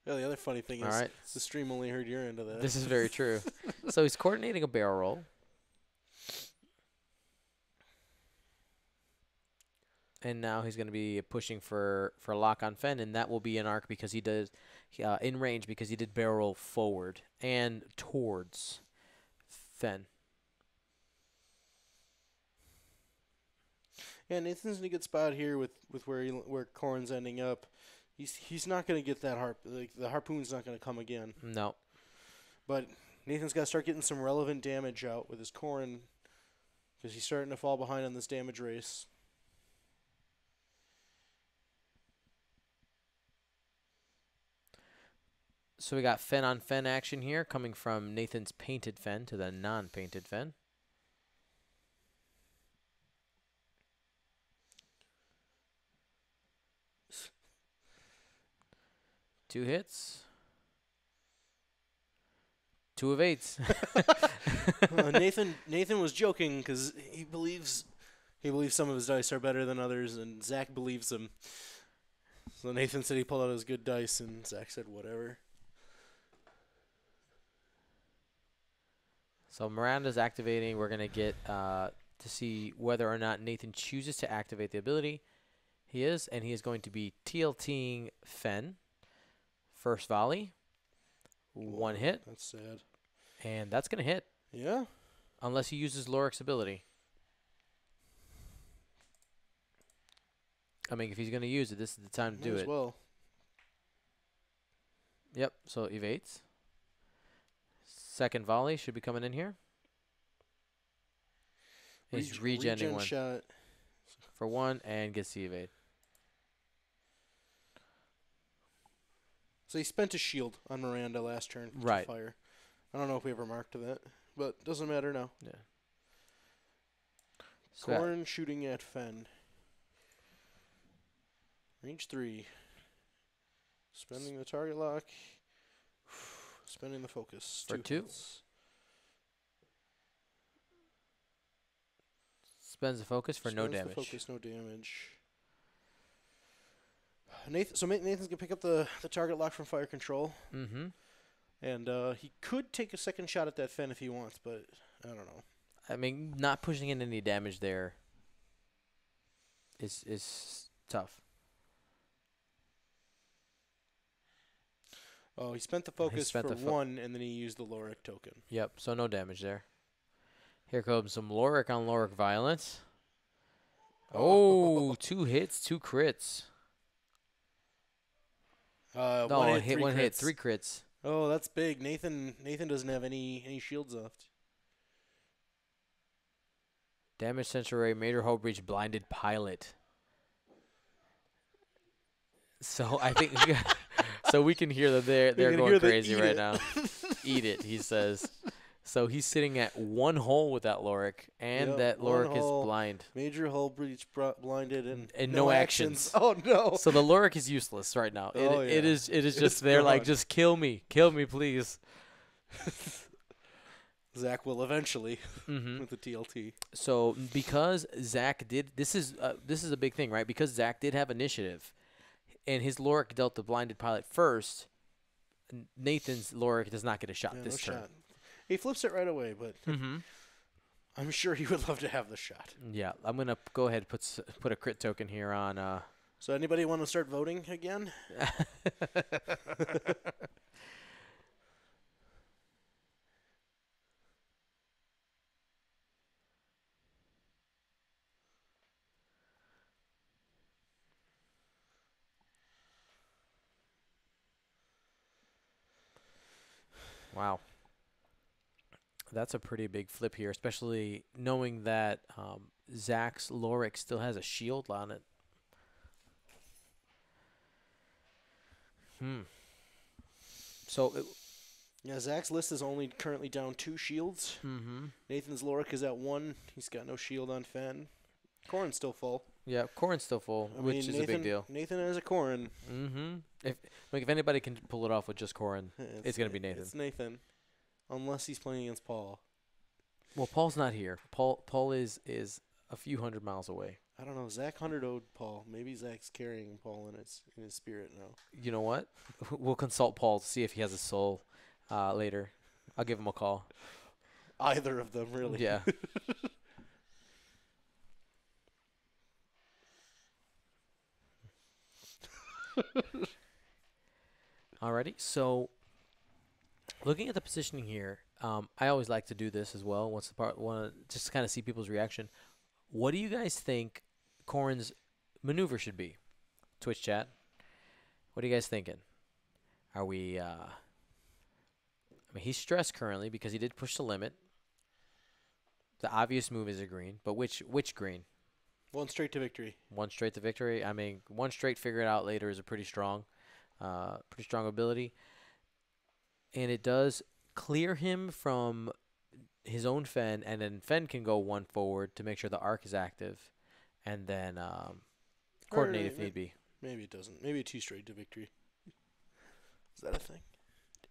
Yeah, the other funny thing All is right. the stream only heard your end of that. This is very true. So he's coordinating a barrel roll. And now he's going to be pushing for lock on Fen, and that will be an arc because he does in range because he did barrel roll forward and towards Fen. Yeah, Nathan's in a good spot here with where Corrin's ending up. He's not gonna get that the harpoon's not gonna come again. No. But Nathan's got to start getting some relevant damage out with his Corrin because he's starting to fall behind on this damage race. So we got Fen on Fen action here coming from Nathan's painted Fen to the non-painted Fen. Two hits. 2 of 8s. Nathan was joking because he believes some of his dice are better than others, and Zack believes him. So Nathan said he pulled out his good dice, and Zack said whatever. So Miranda's activating. We're going to get to see whether or not Nathan chooses to activate the ability. He is, and he is going to be TLTing Fen. First volley. One hit. That's sad. And that's going to hit. Yeah. Unless he uses Lorik's ability. I mean, if he's going to use it, this is the time to do it. Well. Yep, so evades. Second volley should be coming in here. He's regenning one. Shot. For 1 and gets the evade. So he spent a shield on Miranda last turn Right. to fire. I don't know if we ever marked that, but doesn't matter now. Yeah. So Corrin shooting at Fen. Range 3. Spending the target lock. Spending the focus. For 2. hits. Spends the focus for no Spends damage. The focus, no damage. Nathan's going to pick up the target lock from fire control. Mm-hmm. And he could take a second shot at that Fen if he wants, but I don't know. I mean, not pushing in any damage there is tough. Oh, he spent the focus spent for the 1, and then he used the Lorik token. Yep, so no damage there. Here comes some Lorik on Lorik violence. Oh, 2 hits, 2 crits. No, one hit, 3 crits. Oh, that's big. Nathan doesn't have any shields left. Damage sensor array, major hull breach, blinded pilot. So I think so we can hear that they're going crazy right now. Eat it, he says. So he's sitting at 1 hole with that Lorik, and Yep, that 1 Lorik is hole. blind. Major hull breach blinded and no actions. Oh no. So the Lorik is useless right now. Oh, It yeah. is It's just there like, gone. just kill me, please. Zack will eventually Mm-hmm. with the TLT. So because Zack did, this is a big thing, right? Because Zack did have initiative, and his Lorik dealt the blinded pilot first. Nathan's Lorik does not get a shot Yeah, this no turn. shot. He flips it right away, but Mm-hmm. I'm sure he would love to have the shot. Yeah, I'm gonna go ahead and put a crit token here on. So anybody want to start voting again? Wow. That's a pretty big flip here, especially knowing that Zack's Lorik still has a shield on it. So Yeah, Zach's list is only currently down 2 shields. Mm-hmm. Nathan's Lorik is at 1. He's got no shield on Fen. Corrin's still full. Yeah, Corrin's still full, I which mean, is a big deal. Nathan has a Corrin. Mm-hmm. If anybody can pull it off with just Corrin, it's gonna be Nathan. It's Nathan, unless he's playing against Paul. Well, Paul's not here. Paul is a few hundred miles away. I don't know. Zach 100-0'd Paul. Maybe Zach's carrying Paul in his spirit now. You know what? We'll consult Paul to see if he has a soul later. I'll give him a call. Either of them, really. Yeah. Alrighty. So, looking at the positioning here, I always like to do this as well. Once the part, want to just kind of see people's reaction. What do you guys think Corrin's maneuver should be? Twitch chat. What are you guys thinking? Are we? I mean, he's stressed currently because he did push the limit. The obvious move is a green, but which green? 1 straight to victory. 1 straight to victory. I mean, 1 straight figure it out later is a pretty strong ability, and it does clear him from his own Fen, and then Fen can go 1 forward to make sure the arc is active, and then coordinate if need be. Maybe it doesn't. Maybe a 2 straight to victory. Is that a thing?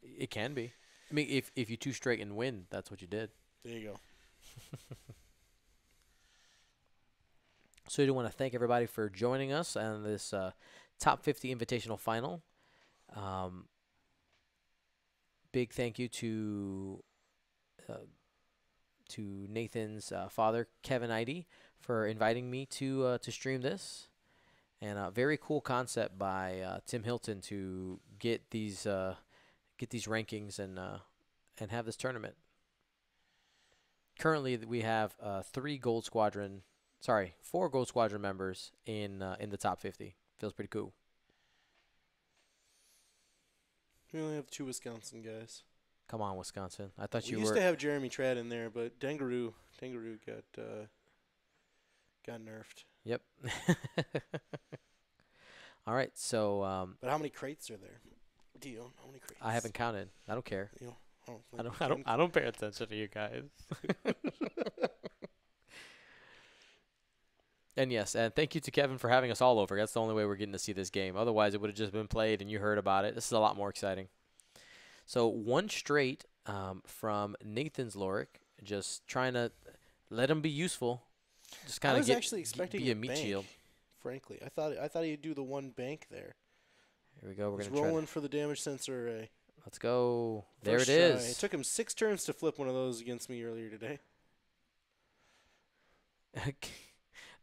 It can be. I mean, if you 2 straight and win, that's what you did. There you go. So I do want to thank everybody for joining us on this Top 50 Invitational Final. Big thank you to Nathan's father, Kevin Eide, for inviting me to stream this. And a very cool concept by Tim Hilton to get these rankings and have this tournament. Currently, we have 4 Gold Squadron members in the top 50. Feels pretty cool. We only have 2 Wisconsin guys. Come on, Wisconsin. I thought you We used were. to have Jeremy Trad in there, but Dengaroo got nerfed. Yep. All right. So But how many crates are there? Do you know how many crates? I haven't counted. I don't care. You know, I don't pay attention to you guys. And yes, and thank you to Kevin for having us all over. That's the only way we're getting to see this game. Otherwise, it would have just been played and you heard about it. This is a lot more exciting. So 1 straight from Nathan's Lorik, just trying to let him be useful. Just kind I of was actually expecting be a a meat bank, shield. frankly. I thought he'd do the 1 bank there. Here we go. We're He's gonna try. rolling for the damage sensor array. Let's go. There First it try. is. It took him 6 turns to flip one of those against me earlier today.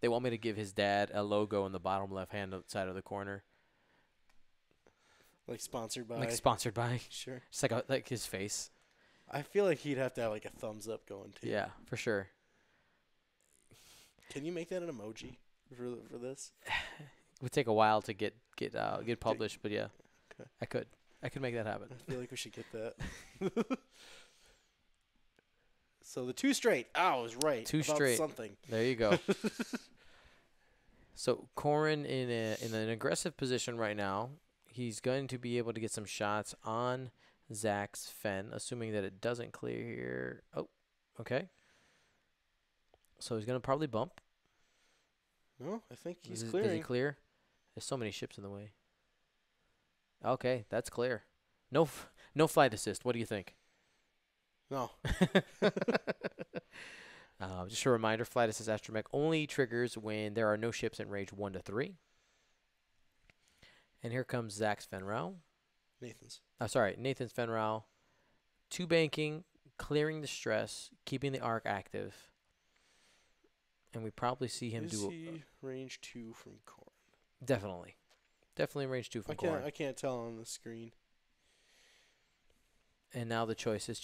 They want me to give his dad a logo in the bottom left-hand side of the corner. Like sponsored by. Like sponsored by. Sure. Just like his face. I feel like he'd have to have like a thumbs up going too. Yeah, for sure. Can you make that an emoji for this? It would take a while to get published, but yeah, Okay. I could make that happen. I feel like we should get that. So the 2 straight. I was right. 2 about straight. Something. There you go. So Corrin in an aggressive position right now. He's going to be able to get some shots on Zach's Fen, assuming that it doesn't clear here. Oh, okay. So he's going to probably bump. No, I think he's Does clearing. he clear? There's so many ships in the way. Okay, that's clear. No flight assist. What do you think? No. Just a reminder, flight assist astromech only triggers when there are no ships in range 1 to 3. And here comes Zach's Fenrau. Nathan's. Nathan's Fenrau. 2 banking, clearing the stress, keeping the arc active. And we probably see him Is do he range 2 from Corn? definitely range 2 from Corrin. I can't tell on the screen. And now the choices.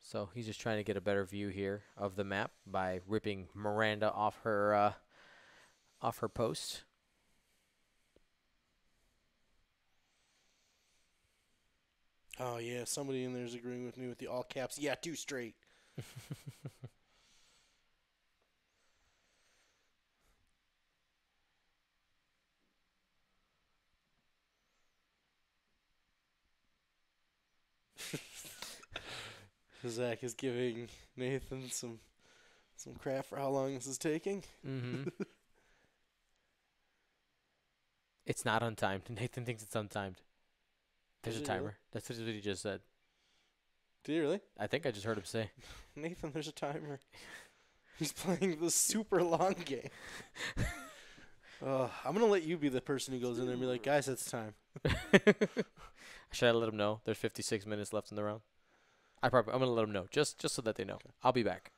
So he's just trying to get a better view here of the map by ripping Miranda off her post. Oh yeah, somebody in there is agreeing with me with the all caps. Yeah, 2 straight. Zach is giving Nathan some crap for how long this is taking. Mm-hmm. It's not untimed. Nathan thinks it's untimed. There's Is a it timer. really? That's what he just said. Did he really? I think I just heard him say. Nathan, there's a timer. He's playing the super long game. I'm going to let you be the person who goes in there and be like, guys, it's time. Should I let him know? There's 56 minutes left in the round. I'm going to let him know, just so that they know. I'll be back.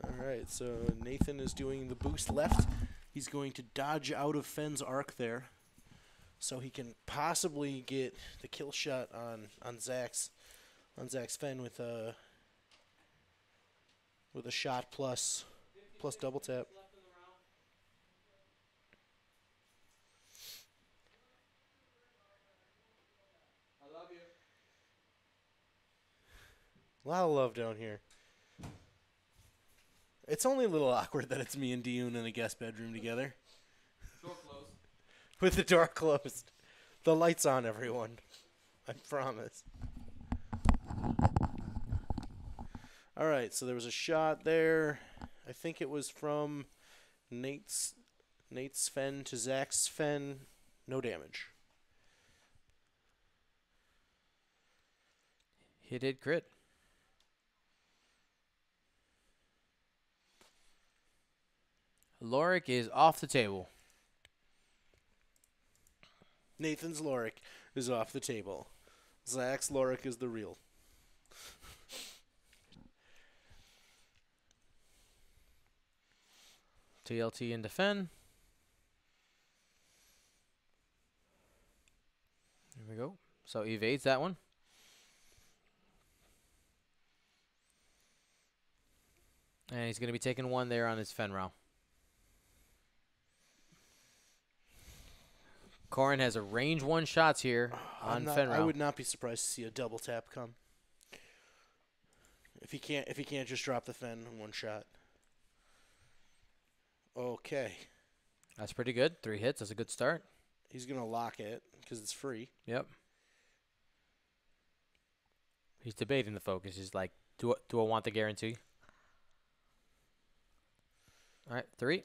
All right, so Nathan is doing the boost left. He's going to dodge out of Fenn's arc there, so he can possibly get the kill shot on Zach's Fen with a shot plus double tap. I love you. A lot of love down here. It's only a little awkward that it's me and Dioon in a guest bedroom together. Door closed. With the door closed. The lights on, everyone. I promise. All right, so there was a shot there. I think it was from Nate's Fen to Zach's Fen. No damage. He did crit. Lorik is off the table. Nathan's Lorik is off the table. Zach's Lorik is the real. TLT into Fen. There we go. So evades that one. And he's going to be taking one there on his Fenrow. Corrin has a range one shots here on Fenrow. I would not be surprised to see a double tap come. If he can't just drop the Fen in one shot. Okay. That's pretty good. 3 hits. That's a good start. He's going to lock it because it's free. Yep. He's debating the focus. He's like, do I want the guarantee? All right, 3.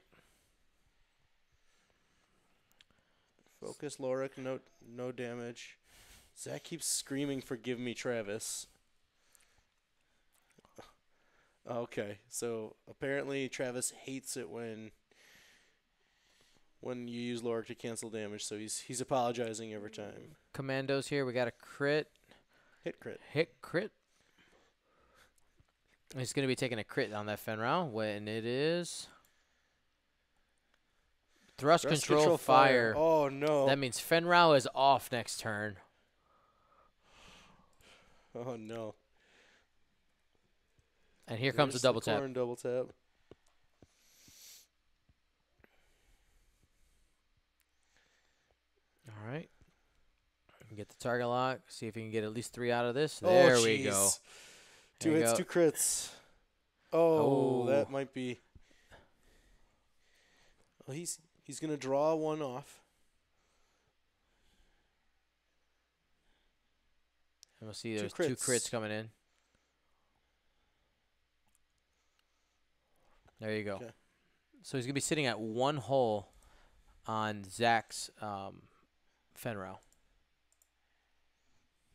Focus, Lorik, no damage. Zach keeps screaming, "Forgive me, Travis." Okay, so apparently Travis hates it when you use Lorik to cancel damage, so he's apologizing every time. Commandos here. We got a crit. Hit crit. Hit crit. He's going to be taking a crit on that Fenrow when it is thrust control fire. Oh, no. That means Fenrow is off next turn. Oh, no. And here comes the double tap. Corrin double tap. All right. Get the target lock. See if we can get at least 3 out of this. There we go. 2 There you hits, go. 2 crits. Oh, Oh. that might be. Well, he's going to draw one off. And we'll see Two there's 2 crits. crits coming in. There you go. Okay. So he's going to be sitting at 1 hole on Zach's Fenrow.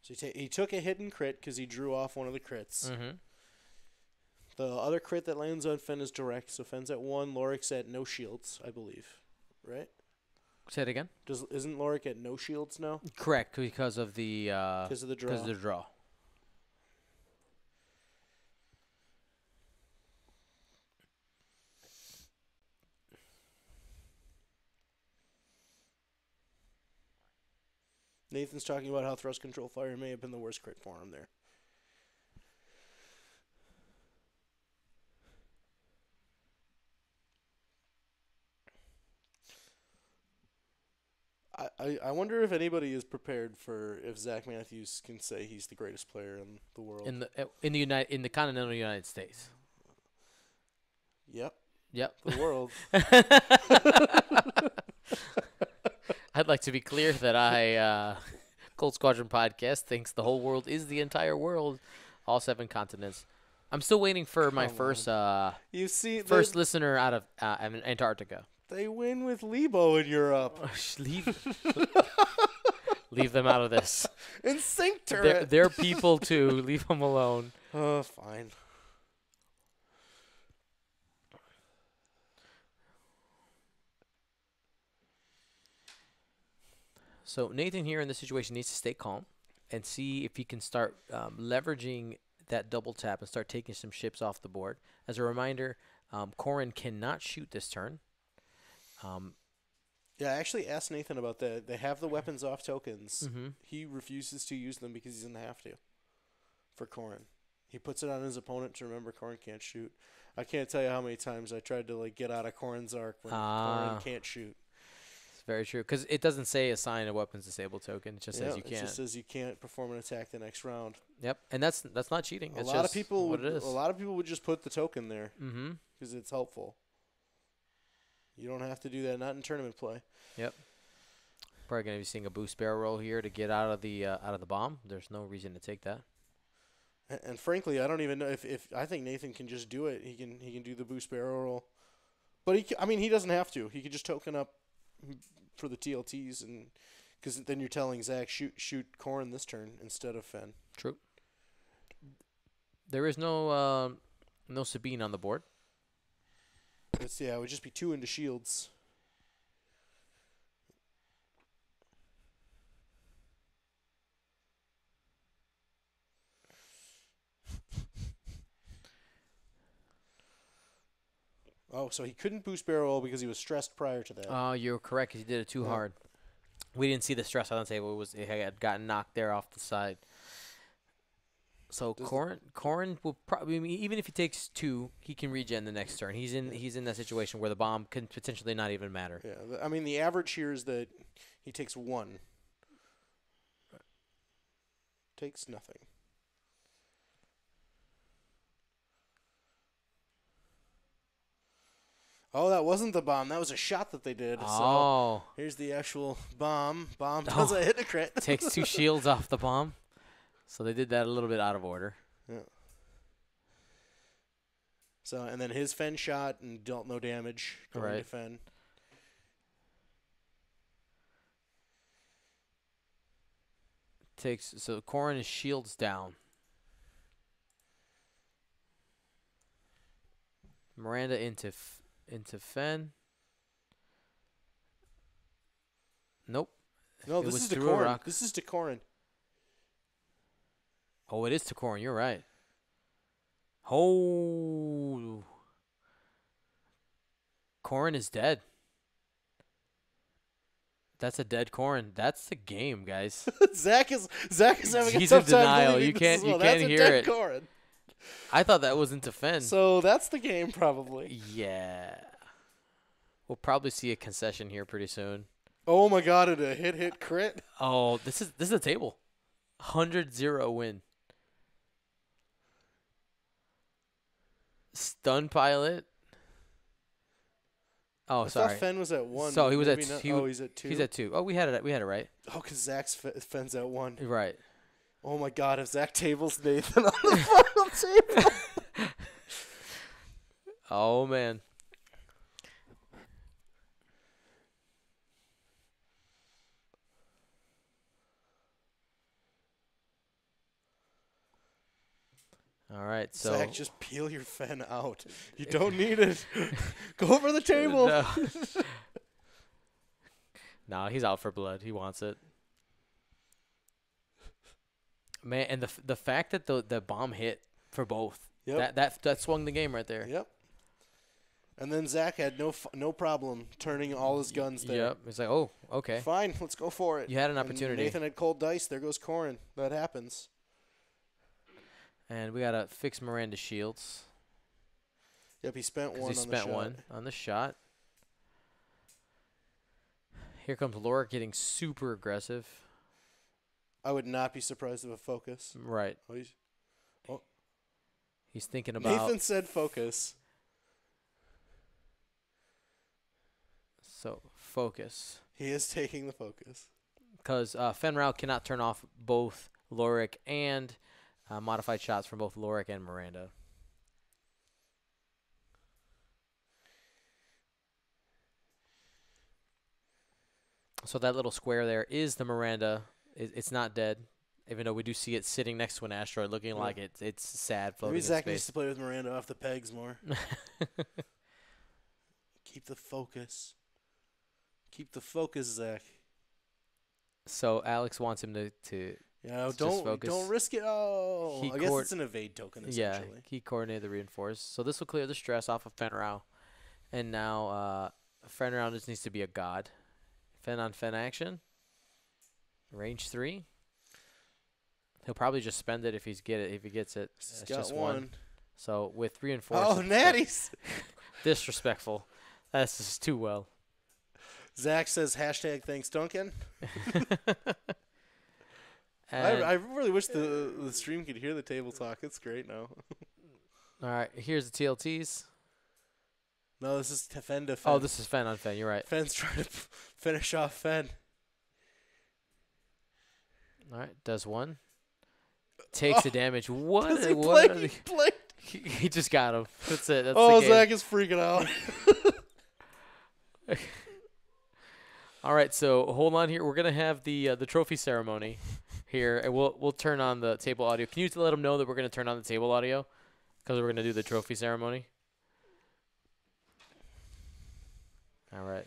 So he took a hidden crit because he drew off one of the crits. Mm-hmm. The other crit that lands on Fen is direct, so Fen's at 1. Lorik's at no shields, I believe. Right? Say it again. Isn't Lorik at no shields now? Correct, because of the Because of the draw. Because of the draw. Nathan's talking about how thrust control fire may have been the worst crit for him there. I wonder if anybody is prepared for if Zack Mathews can say he's the greatest player in the world. In the continental United States. Yep, Yep. the world. I'd like to be clear that I Gold Squadron podcast thinks the whole world is the entire world, all 7 continents. I'm still waiting for my Come first You see, first listener out of Antarctica. they win with Lebo in Europe. Leave them out of this. In sync turret. They're people too. Leave them alone. Oh, fine. So Nathan here in this situation needs to stay calm and see if he can start leveraging that double tap and start taking some ships off the board. As a reminder, Corrin cannot shoot this turn. Yeah, I actually asked Nathan about that. They have the weapons off tokens. Mhm. He refuses to use them because he doesn't have to. For Corrin, he puts it on his opponent to remember Corrin can't shoot. I can't tell you how many times I tried to get out of Corrin's arc when Corrin can't shoot. It's very true because it doesn't say assign a weapons disabled token. It just says you It can't. just says you can't perform an attack the next round. Yep, and that's not cheating. A It's lot of just people what would. it is. A lot of people would just put the token there Mm-hmm. because it's helpful. You don't have to do that. Not in tournament play. Yep. Probably gonna be seeing a boost barrel roll here to get out of the bomb. There's no reason to take that. And frankly, I don't even know if I think Nathan can just do it. He can do the boost barrel roll, but he doesn't have to. He could just token up for the TLTs, and because then you're telling Zach shoot Corrin this turn instead of Fen. True. There is no Sabine on the board. It would just be 2 into shields. Oh, so he couldn't boost barrel because he was stressed prior to that. Oh, you're correct. 'Cause he did it too hard. We didn't see the stress on the table. It had gotten knocked there off the side. So Corrin will probably, even if he takes 2, he can regen the next turn. He's in that situation where the bomb can potentially not even matter. Yeah, I mean the average here is that he takes 1. Takes nothing. Oh, that wasn't the bomb. That was a shot that they did. Oh. So here's the actual bomb. Bomb does a hit a crit. Takes 2 shields off the bomb. So they did that a little bit out of order. Yeah. So, and then his Fen shot and dealt no damage going to Fen. So Corrin is shields down. Miranda into Fen. Nope. No, It this was is to through a Corrin. rock. This is to Corrin. Oh, it is to Corrin. You're right. Oh. Corrin is dead. That's a dead Corrin. That's the game, guys. Zach is having He's a in tough time denial. believing You this can't- as you well. can't That's hear a dead it. Corrin. I thought that was into Fen. So that's the game probably. Yeah. We'll probably see a concession here pretty soon. Oh my god, it a hit crit. Oh, this is a table. 100-0 win. Stun pilot. Oh, I sorry. thought Fen was at 1. So he was at Maybe not. two. He's at 2. He's at 2. Oh, we had it right. Oh, because Zach's Fen's at 1. Right. Oh my god, if Zach tables Nathan on the final table. Oh man. All right, so Zach, just peel your Fen out. You don't need it. Go for the table. No. No, he's out for blood. He wants it. Man, and the fact that the bomb hit for both. Yep. That swung the game right there. Yep. And then Zach had no problem turning all his guns there. Yep. It's like, oh, okay. Fine, let's go for it. You had an And opportunity. Nathan had cold dice. There goes Corrin. That happens. And we gotta fix Miranda's shields. Yep, he spent 'Cause one he on spent the shot. one on the shot. Here comes Laura getting super aggressive. I would not be surprised if a focus. Right. Oh, He's thinking about. Nathan said focus. So focus. He is taking the focus. because Fenrau cannot turn off both Lorik and modified shots from both Lorik and Miranda. So that little square there is the Miranda. It's not dead, even though we do see it sitting next to an asteroid, looking like it's sad floating Maybe in Zach space. needs to play with Miranda off the pegs more. Keep the focus. Keep the focus, Zach. So Alex wants him to Yeah, just don't focus. risk it. Oh, He I guess it's an evade token essentially. Yeah, he coordinated the reinforce. So this will clear the stress off of Fenrau. And now Fenrau just needs to be a god. Fen on Fen action. Range 3. He'll probably just spend it if he gets it. He's It's got just one. So with reinforce. Oh, natties. Disrespectful. That's just too well. Zach says hashtag thanks Duncan. And, I really wish the stream could hear the table talk. It's great now. all right, here's the TLTs. No, this is Fen to Fen. Oh, this is Fen on Fen. You're right. Fen's trying to finish off Fen. All right, does one. Takes the damage. What? Does he what play? are He played. he just got him. That's it. That's Oh, the game. Zach is freaking out. All right, so hold on here. We're gonna have the trophy ceremony here, and we'll turn on the table audio. Can you let them know that we're gonna turn on the table audio because we're gonna do the trophy ceremony? All right.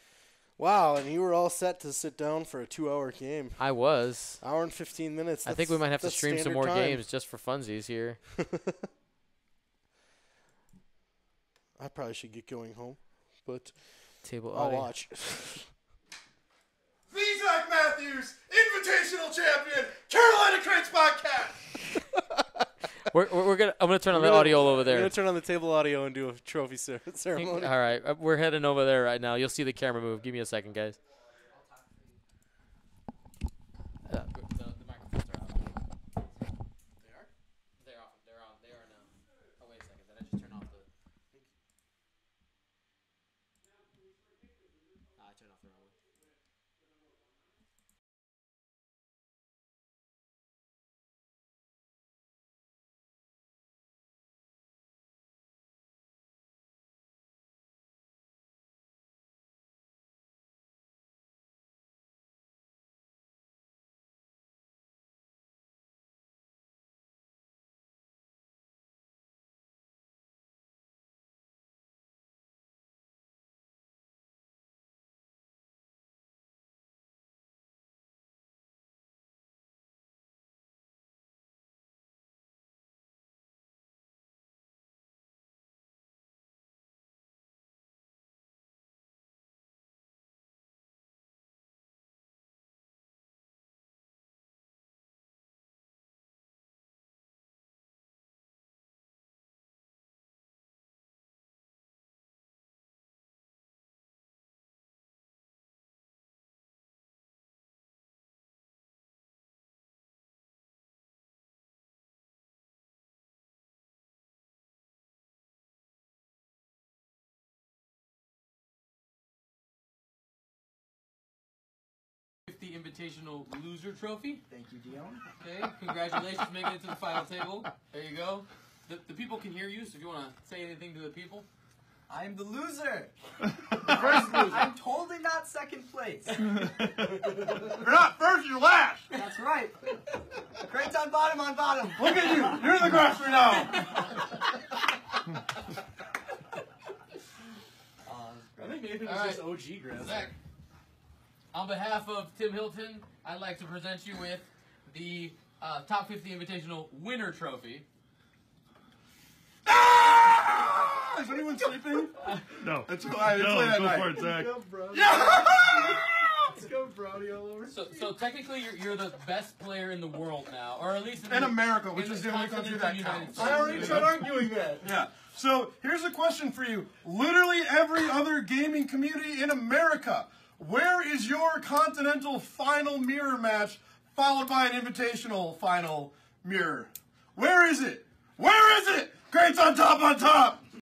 Wow, and you were all set to sit down for a 2-hour game. I was. Hour and 15 minutes. I think we might have to that's stream some standard more time. games just for funsies here. I probably should get going home, but Table I'll audio. watch. The Zack Mathews Invitational Champion Carolina Crates Podcast. I'm gonna turn on the audio over We're there. gonna turn on the table audio and do a trophy ceremony. All right, we're heading over there right now. You'll see the camera move. Give me a second, guys. The microphones are off. They are? They're off. They're on. They are now. Oh, wait a second. Did I just turn off the? I turned off the wrong one. The Invitational Loser Trophy. Thank you, Dion. Okay, congratulations making it to the final table. There you go. The people can hear you, so if you want to say anything to the people. I'm the loser. The first loser. I'm totally not second place. You're not first, you're last. That's right. Crates on bottom on bottom. Look at you. You're in the grass right now. I think Nathan was All just OG grass. Zach, on behalf of Tim Hilton, I'd like to present you with the Top 50 Invitational Winner Trophy. Is anyone sleeping? No. Let's go. Let's No, play that go night. for it, Zach. Let's go, Brody, all over. So technically, you're the best player in the world now, or at least In America, which is the only country that counts. I already tried arguing that. Yeah. So here's a question for you. Literally every other gaming community in America, where is your continental final mirror match followed by an invitational final mirror? Where is it? Where is it? Crates on top on top.